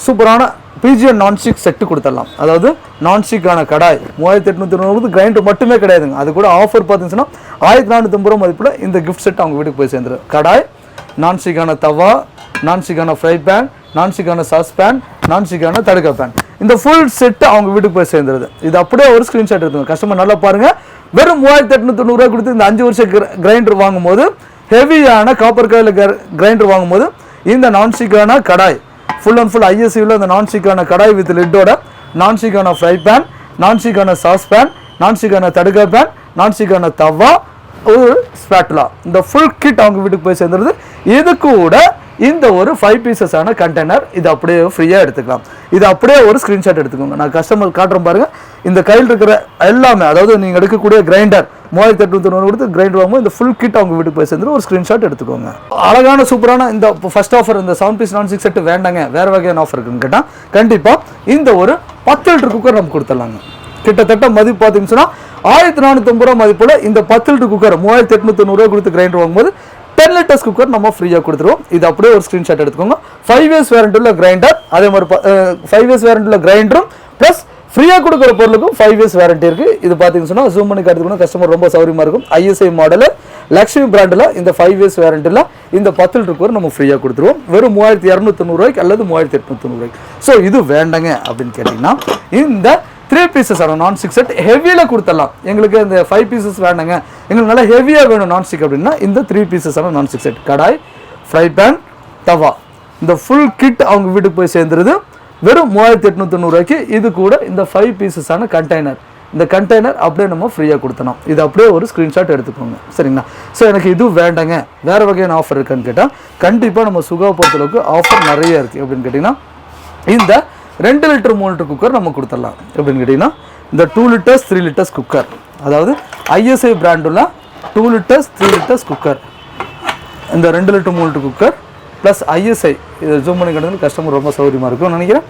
சூப்பரான பிஜிஎன் நான்ஸ்டிக் செட்டு கொடுத்துடலாம். அதாவது நான்ஸ்டிக்கான கடாய் 3890 கிரைண்டர் மட்டுமே கிடையாதுங்க. அது கூட ஆஃபர் பார்த்தீங்கன்னா 1450 மதிப்பில் இந்த கிஃப்ட் செட் அவங்க வீட்டுக்கு போய் சேர்ந்துரு. கடாய், நான்ஸ்டிக்கான தவா, நான்ஸ்டிக்கான ஃப்ரை பேன், நான்ஸ்டிக்கான சாஸ் பேன், நான்ஸ்டிக்கான தடுக்க பேன், இந்த ஃபுல் செட்டு அவங்க வீட்டுக்கு போய் சேர்ந்துருது. இது அப்படியே ஒரு ஸ்க்ரீன்ஷாட் எடுத்துங்க. கஸ்டமர் நல்லா பாருங்கள். வெறும் 3890 கொடுத்து இந்த 5 வருஷம் கிரைண்டர் வாங்கும்போது ஹெவியான காப்பர் கலர் கிரைண்டர் வாங்கும்போது இந்த நான்ஸ்டிக்கான கடாய் ஃபுல் அண்ட் ஃபுல் ஐஎஸ்சியில் இந்த நான்ஸ்டிக்கான கடாய் வித் லிட்டோட, நான்ஸ்டிக்கான ஃப்ரை பேன், நான்ஸ்டிக்கான சாஸ் பேன், நான்ஸ்டிக்கான தடுக்க பேன், நான்ஸ்டிக்கான தவா, ஒரு ஸ்பேட்டுலா, இந்த ஃபுல் கிட் அவங்க வீட்டுக்கு போய் சேர்ந்துருது. இது கூட இந்த ஒரு 5 பீசஸான கண்டெய்னர் இது அப்படியே ஃப்ரீயாக எடுத்துக்கலாம். இது அப்படியே ஒரு ஸ்க்ரீன்ஷாட் எடுத்துக்கோங்க. நான் கஸ்டமர் காட்டுறேன் பாருங்கள். இந்த கையில் இருக்கிற எல்லாமே, அதாவது நீங்கள் எடுக்கக்கூடிய கிரைண்டர் 3890 கொடுத்து கிரைண்டர் வாங்கும்போது இந்த ஃபுல் கிட் அவங்க வீட்டுக்கு போய் சேர்ந்து ஒரு ஸ்க்ரீன்ஷாட் எடுத்துக்கோங்க. அழகான சூப்பரான இந்த ஃபர்ஸ்ட் ஆஃபர் இந்த 7 பீஸ் நான்ஸ்டிக் செட்டு வேண்டாங்க, வேறு வகையான ஆஃபர் இருக்குன்னு கேட்டால் கண்டிப்பாக இந்த ஒரு 10 லிட்டர் குக்கர் நம்ம கொடுத்துடலாங்க. கிட்டத்தட்ட மதிப்பு பார்த்தீங்கன்னா 1450 மதிப்புல இந்த 10 லிட்டர் குக்கர் 3890 கொடுத்து கிரைண்டர் வாங்கும்போது 10 லிட்டர்ஸ் குக்கர் நம்ம ஃப்ரீயாக கொடுத்துருவோம். இது அப்படியே ஒரு ஸ்க்ரீன்ஷாட் எடுத்துக்கோங்க. 5 இயர்ஸ் வேரண்டி உள்ள கிரைண்டர், அதே மாதிரி 5 இயர்ஸ் வேரண்டி உள்ள கிரைண்டரும் ப்ளஸ் ஃப்ரீயாக கொடுக்குற பொருளுக்கும் 5 இயர்ஸ் வேரண்டி இருக்குது. இது பார்த்தீங்கன்னா ஜூம் பண்ணி காட்டுறதுக்கு கஸ்டமர் ரொம்ப சௌரியமாக இருக்கும். ஐஎஸ்ஐ மாடல் லக்ஷ்மி பிராண்டில் இந்த 5 இயர்ஸ் வேரண்டியில் இந்த 10 லிட்டர் குக்கர் நம்ம ஃப்ரீயாக கொடுத்துருவோம். வெறும் 3290 அல்லது 3890. ஸோ இது வேண்டாங்க அப்படின்னு கேட்டிங்கன்னா இந்த 3 பீசஸ் ஆன நான்ஸ்டிக் செட் ஹெவியில் கொடுத்துடலாம். எங்களுக்கு இந்த 5 பீசஸ் வேண்டாங்க, எங்களுக்கு நல்லா ஹெவியாக வேணும் நான்ஸ்டிக் அப்படின்னா இந்த 3 பீசஸ் ஆன நான்ஸ்டிக் செட் கடாய், ஃப்ரை பேன், தவா, இந்த ஃபுல் கிட் அவங்க வீட்டுக்கு போய் சேர்ந்துருது. வெறும் 3890. இது கூட இந்த 5 பீசஸான கண்டெய்னர், இந்த கண்டெய்னர் அப்படியே நம்ம ஃப்ரீயாக கொடுத்தோம். இது அப்படியே ஒரு ஸ்க்ரீன்ஷாட் எடுத்துக்கோங்க சரிங்களா. ஸோ எனக்கு இது வேண்டாங்க, வேறு வகையான ஆஃபர் இருக்குன்னு கேட்டால் கண்டிப்பாக நம்ம சுகா பொறுத்தளவுக்கு ஆஃபர் நிறைய இருக்குது. அப்படின்னு கேட்டிங்கன்னா இந்த 2 லிட்டர் 3 லிட்டர் குக்கர் நம்ம கொடுத்துடலாம். எப்படின்னு கேட்டிங்கன்னா இந்த 2 லிட்டர்ஸ் 3 லிட்டர்ஸ் குக்கர், அதாவது ஐஎஸ்ஐ பிராண்டுள்ள 2 லிட்டர்ஸ் 3 லிட்டர்ஸ் குக்கர், இந்த 2 litre 3 litre cooker plus ISI. இது ஜூம் பண்ணி கிடந்து கஸ்டமர் ரொம்ப சௌகரியமாக இருக்கும்னு நினைக்கிறேன்.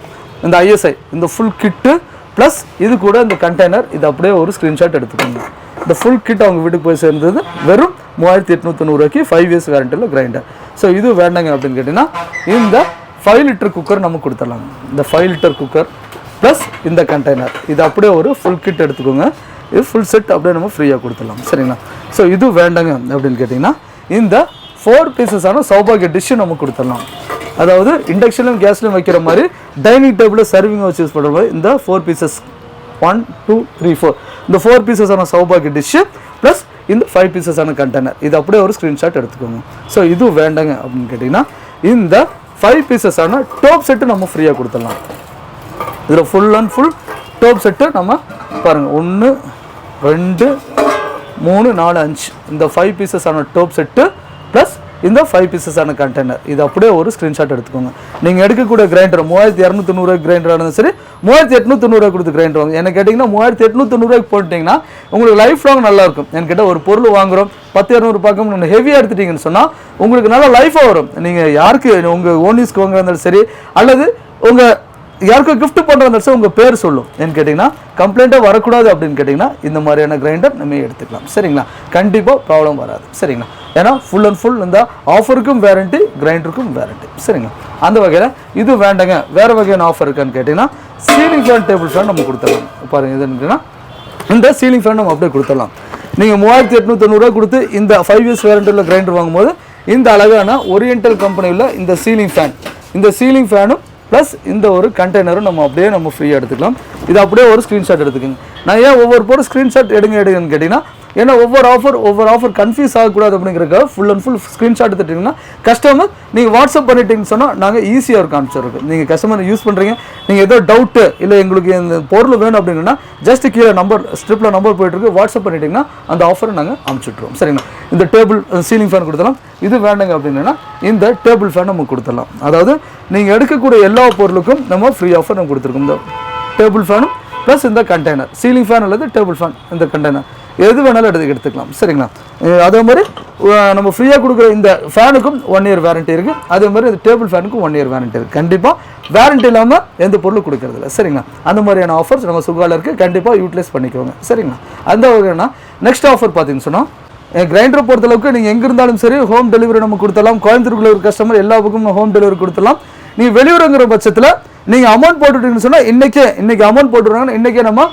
இந்த ஐஎஸ்ஐ இந்த ஃபுல் கிட்டு ப்ளஸ் இது கூட இந்த கண்டெய்னர் இது அப்படியே ஒரு ஸ்க்ரீன்ஷாட் எடுத்துக்கோங்க. இந்த ஃபுல் கிட் அவங்க வீட்டுக்கு போய் சேர்ந்தது வெறும் 3890 5 இயர்ஸ் வேரண்டியில் கிரைண்டர். ஸோ இது வேண்டாங்க அப்படின்னு கேட்டிங்கன்னா இந்த 5 லிட்டர் குக்கர் நம்ம கொடுத்துடலாம். இந்த 5 லிட்டர் குக்கர் ப்ளஸ் இந்த கண்டெய்னர் இது அப்படியே ஒரு ஃபுல் கிட் எடுத்துக்கோங்க. இது ஃபுல் செட் அப்படியே நம்ம ஃப்ரீயாக கொடுத்துடலாம் சரிங்களா. ஸோ இது வேண்டாங்க அப்படின்னு கேட்டிங்கன்னா இந்த 4 பீசஸான சௌபாகிய டிஷ்ஷு நம்ம கொடுத்துடலாம். அதாவது இண்டக்ஷன்லையும் கேஸ்லையும் வைக்கிற மாதிரி டைனிங் டேபிளில் சர்விங் வச்சு யூஸ் பண்ணுற மாதிரி இந்த 4 பீசஸ் 1 2 3 4 இந்த 4 பீசஸான சௌபாகிய டிஷ்ஷு ப்ளஸ் இந்த 5 பீசஸான கண்டெய்னர் இது அப்படியே ஒரு ஸ்க்ரீன்ஷாட் எடுத்துக்கோங்க. ஸோ இது வேண்டாங்க அப்படின்னு கேட்டிங்கன்னா இந்த 5 பீசஸான டோப் செட்டு நம்ம ஃப்ரீயாக கொடுத்துடலாம். இதில் full and full dope set நம்ம பாருங்கள் 1 2 3 4 5 இந்த 5 பீசஸான டோப் செட்டு ப்ளஸ் இந்த 5 பீசஸான கண்டெய்னர். இது அப்படியே ஒரு ஸ்க்ரீன்ஷாட் எடுத்துக்கோங்க. நீங்கள் எடுக்கக்கூடிய கிரைண்டர் 3290 கிரைண்டராக இருந்தாலும் சரி 3890 கொடுத்து கிரைண்டர் வாங்க. என்ன கேட்டிங்கன்னா 3890 போட்டிங்கன்னா உங்களுக்கு லைஃப் லாங் நல்லா இருக்கும். என்கிட்ட ஒரு பொருள் வாங்குகிறோம் 10-200 பார்க்க ஒன்று ஹெவியாக எடுத்துட்டீங்கன்னு சொன்னால் உங்களுக்கு நல்லா லைஃபாக வரும். நீங்கள் யாருக்கு உங்கள் ஓன் யூஸ்க்கு வாங்குறதாலும் சரி அல்லது உங்கள் யாருக்கும் கிஃப்ட் பண்ணுறதாலும் சரி உங்கள் பேர் சொல்லும். ஏன்னு கேட்டிங்கன்னா கம்ப்ளைண்ட்டாக வரக்கூடாது அப்படின்னு கேட்டிங்கன்னா இந்த மாதிரியான கிரைண்டர் நம்ம எடுத்துக்கலாம். சரிங்களா, கண்டிப்பாக ப்ராப்ளம் வராது. சரிங்களா, ஏன்னா ஃபுல் அண்ட் ஃபுல் இந்த ஆஃபருக்கும் வேரண்டி, கிரைண்டருக்கும் வேரண்டி. சரிங்களா, அந்த வகையில் இது வேண்டாங்க வேறு வகையான ஆஃபர் இருக்கான்னு கேட்டிங்கன்னா சீலிங் ஃபேன், டேபிள் ஃபேன் நம்ம கொடுத்துடலாம். பாருங்கள், இதுன்னா இந்த சீலிங் ஃபேன் நம்ம அப்படியே கொடுத்துடலாம். நீங்கள் 3890 கொடுத்து இந்த 5 இயர்ஸ் வேரண்டியில் கிரைண்டர் வாங்கும்போது இந்த அழகான ஓரியன்டல் கம்பெனியில் இந்த சீலிங் ஃபேன், இந்த சீலிங் ஃபேனும் ப்ளஸ் இந்த ஒரு கண்டெய்னரும் நம்ம அப்படியே நம்ம ஃப்ரீயாக எடுத்துக்கலாம். இது அப்படியே ஒரு ஸ்க்ரீன்ஷாட் எடுத்துக்கோங்க. நான் ஏன் ஒவ்வொரு பொருள் ஸ்க்ரீன்ஷாட் எடுங்கன்னு கேட்டிங்கன்னா ஏன்னா ஒவ்வொரு ஆஃபர் கன்ஃபியூஸ் ஆகக்கூடாது அப்படிங்கிறதுக்காக ஃபுல் அண்ட் ஃபுல் ஸ்க்ரீன்ஷாட் எடுத்துட்டிங்கன்னா கஸ்டமர் நீங்கள் வாட்ஸ்அப் பண்ணிட்டீங்கன்னு சொன்னால் நாங்கள் ஈஸியாக ஒரு காமிச்சிருக்கோம். நீங்கள் கஸ்டமர் யூஸ் பண்ணுறீங்க, நீங்கள் ஏதோ டவுட்டு இல்லை எங்களுக்கு இந்த பொருள் வேணும் அப்படின்னா ஜஸ்ட் கீழே ஸ்ட்ரிப்பில் நம்பர் போயிட்டுருக்கு, வாட்ஸ்அப் பண்ணிட்டீங்கன்னா அந்த ஆஃபரை நாங்கள் அனுப்பிச்சுட்ருவோம். சரிங்களா, இந்த டேபிள் சீலிங் ஃபேன் கொடுத்துடலாம். இது வேண்டாங்க அப்படின்னா இந்த டேபிள் ஃபேன் நம்ம கொடுத்துடலாம். அதாவது நீங்கள் எடுக்கக்கூடிய எல்லா பொருளுக்கும் நம்ம ஃப்ரீ ஆஃபர் நம்ம கொடுத்துருக்கோம். இந்த டேபிள் ஃபேனும் ப்ளஸ் இந்த கண்டெய்னர், சீலிங் ஃபேன் அல்லது டேபிள் ஃபேன், இந்த கண்டெய்னர் எது வேணாலும் எடுத்துக்கலாம். சரிங்களா, அதே மாதிரி நம்ம ஃப்ரீயாக கொடுக்குற இந்த ஃபேனுக்கும் 1 இயர் வேரண்டி இருக்குது. அதே மாதிரி இந்த டேபிள் ஃபேனுக்கும் 1 இயர் வேரண்டி இருக்குது. கண்டிப்பாக வேரண்டி இல்லாமல் எந்த பொருளும் கொடுக்கறதில்ல. சரிங்களா, அந்த மாதிரியான ஆஃபர்ஸ் நம்ம சுகால இருக்குது, கண்டிப்பாக யூட்டிலைஸ் பண்ணிக்கோங்க. சரிங்களா, அந்த வகைன்னா நெக்ஸ்ட் ஆஃபர் பார்த்தீங்கன்னு சொன்னால் கிரைண்டரை பொறுத்தளவுக்கு நீங்கள் எங்கே இருந்தாலும் சரி ஹோம் டெலிவரி நம்ம கொடுத்தலாம். கோயம்புத்தூருக்குள்ள ஒரு கஸ்டமர் எல்லா பக்கமும் ஹோம் டெலிவரி கொடுத்துடலாம். நீங்கள் வெளியூருங்கிற பட்சத்தில் நீங்கள் அமௌண்ட் போட்டுட்டீங்கன்னு சொன்னால் இன்றைக்கி அமௌண்ட் போட்டுருவாங்கன்னா இன்றைக்கே நம்ம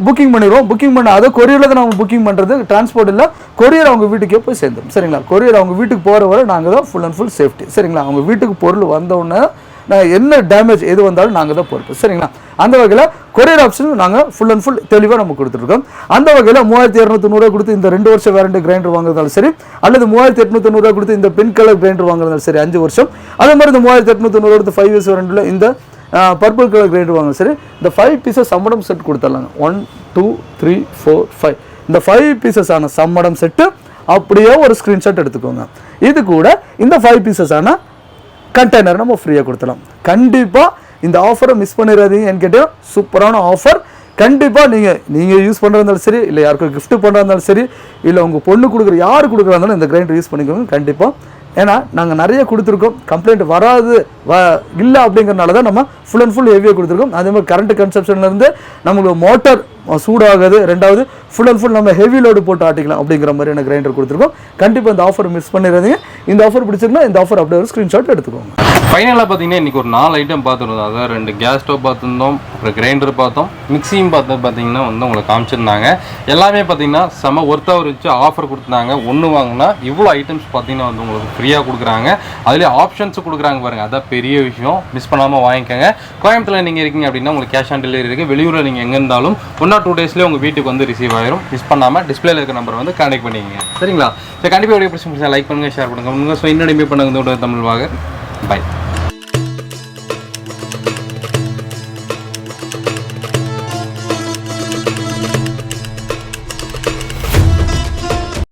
புக்கிங் பண்ணிடுவோம். புக்கிங் பண்ண அதை கொரியரில் தான் நம்ம புக்கிங் பண்ணுறது, டிரான்ஸ்போர்ட் இல்லை, கொரியர் அவங்க வீட்டுக்கே போய் சேர்ந்துடும். சரிங்களா, கொரியர் அவங்க வீட்டுக்கு போகிற வரை நாங்கள் தான் ஃபுல் அண்ட் ஃபுல் சேஃப்டி. சரிங்களா, அவங்க வீட்டுக்கு பொருள் வந்தவுடனே என்ன டேமேஜ் எது வந்தாலும் நாங்கள் தான் பொறுப்பு. சரிங்களா, அந்த வகையில் கொரியர் ஆப்ஷன் நாங்கள் ஃபுல் அண்ட் ஃபுல் தெளிவாக நம்ம கொடுத்துருக்கோம். அந்த வகையில் 3290 கொடுத்து இந்த 2 வருஷம் வேரண்டி கிரைண்டர் வாங்குறதாலும் சரி அல்லது 3890 கொடுத்து இந்த பென் கலர் கிரைண்டர் வாங்குறதாலும் சரி 5 வருஷம், அதே மாதிரி இந்த 3890 கொடுத்து 5 இயர்ஸ் வேரண்டியில் இந்த பர்பிள் கலர் கிரைண்டர் வாங்க சரி இந்த 5 பீசஸ் சம்மடம் செட் கொடுத்துடலாங்க. 1 2 3 4 5 இந்த 5 பீசஸ் ஆன சம்மடம் செட்டு அப்படியே ஒரு ஸ்க்ரீன்ஷாட் எடுத்துக்கோங்க. இது கூட இந்த 5 பீசஸ் ஆன கண்டெய்னர் நம்ம ஃப்ரீயாக கொடுத்துடலாம். கண்டிப்பாக இந்த ஆஃபரை மிஸ் பண்ணிடாதீங்க. என்கிட்ட சூப்பரான ஆஃபர். கண்டிப்பாக நீங்கள் யூஸ் பண்ணுறதாலும் சரி இல்லை யாருக்கும் கிஃப்ட் பண்ணுறதாலும் சரி இல்லை உங்கள் பொண்ணு கொடுக்குற யார் கொடுக்குறாந்தாலும் இந்த கிரைண்டர் யூஸ் பண்ணிக்கோங்க கண்டிப்பாக. ஏன்னா நாங்கள் நிறைய கொடுத்துருக்கோம், கம்ப்ளைண்ட் வராது இல்லை அப்படிங்கிறனால தான் நம்ம ஃபுல் அண்ட் ஃபுல் ஹெவியாக கொடுத்துருக்கோம். அதே மாதிரி கரண்ட் கன்சப்ஷன்லேருந்து நம்மளுக்கு மோட்டார் சூடாகுது, ரெண்டாவது ஃபுல் அண்ட் ஃபுல் நம்ம ஹெவி லோடு போட்டு ஆட்டிக்கலாம் அப்படிங்கிற மாதிரியான கிரைண்டர் கொடுத்துருக்கோம். கண்டிப்பாக இந்த ஆஃபர் மிஸ் பண்ணிடாதீங்க. இந்த ஆஃபர் பிடிச்சிருந்தா இந்த ஆஃபர் அப்படியே ஒரு ஸ்க்ரீன்ஷாட் எடுத்துக்கோங்க. ஃபைனலாக பார்த்தீங்கன்னா இன்றைக்கி ஒரு 4 ஐட்டம் பார்த்துருந்தோம். அதாவது 2 கேஸ் ஸ்டவ் பார்த்துருந்தோம், அப்புறம் கிரைண்டர் பார்த்தோம், மிக்சியும் பார்த்தீங்கன்னா உங்களுக்கு காமிச்சிருந்தாங்க. எல்லாமே பார்த்தீங்கன்னா செம ஒர்த்தாக இருந்துச்சு, ஆஃபர் கொடுத்துருந்தாங்க. ஒன்று வாங்கினா இவ்வளோ ஐட்டம்ஸ் பார்த்தீங்கன்னா உங்களுக்கு ஃப்ரீயாக கொடுக்குறாங்க. அதுலேயே ஆப்ஷன்ஸும் கொடுக்குறாங்க பாருங்கள், அதான் பெரிய விஷயம். மிஸ் பண்ணாமல் வாங்கிக்கோங்க. கோயம்புத்தூரில் நீங்கள் இருக்கீங்க அப்படின்னா உங்களுக்கு கேஷ் ஆன் டெலிவரி இருக்குது. வெளியூரில் நீங்கள் எங்கே இருந்தாலும் 1 or 2 டேஸ்லேயே உங்கள் வீட்டுக்கு வந்து ரிசீவ் ஆயிரும். மிஸ் பண்ணாமல் டிஸ்பிளேல இருக்க நம்பரை வந்து கான்டெக்ட் பண்ணிக்கங்க. சரிங்களா, சரி கண்டிப்பாக வீடியோ பிடிச்சி லைக் பண்ணுங்கள், ஷேர் பண்ணுங்கள். ஸோ இன்னும் இனிமே பண்ணுங்க தமிழ் வாங்க. பை.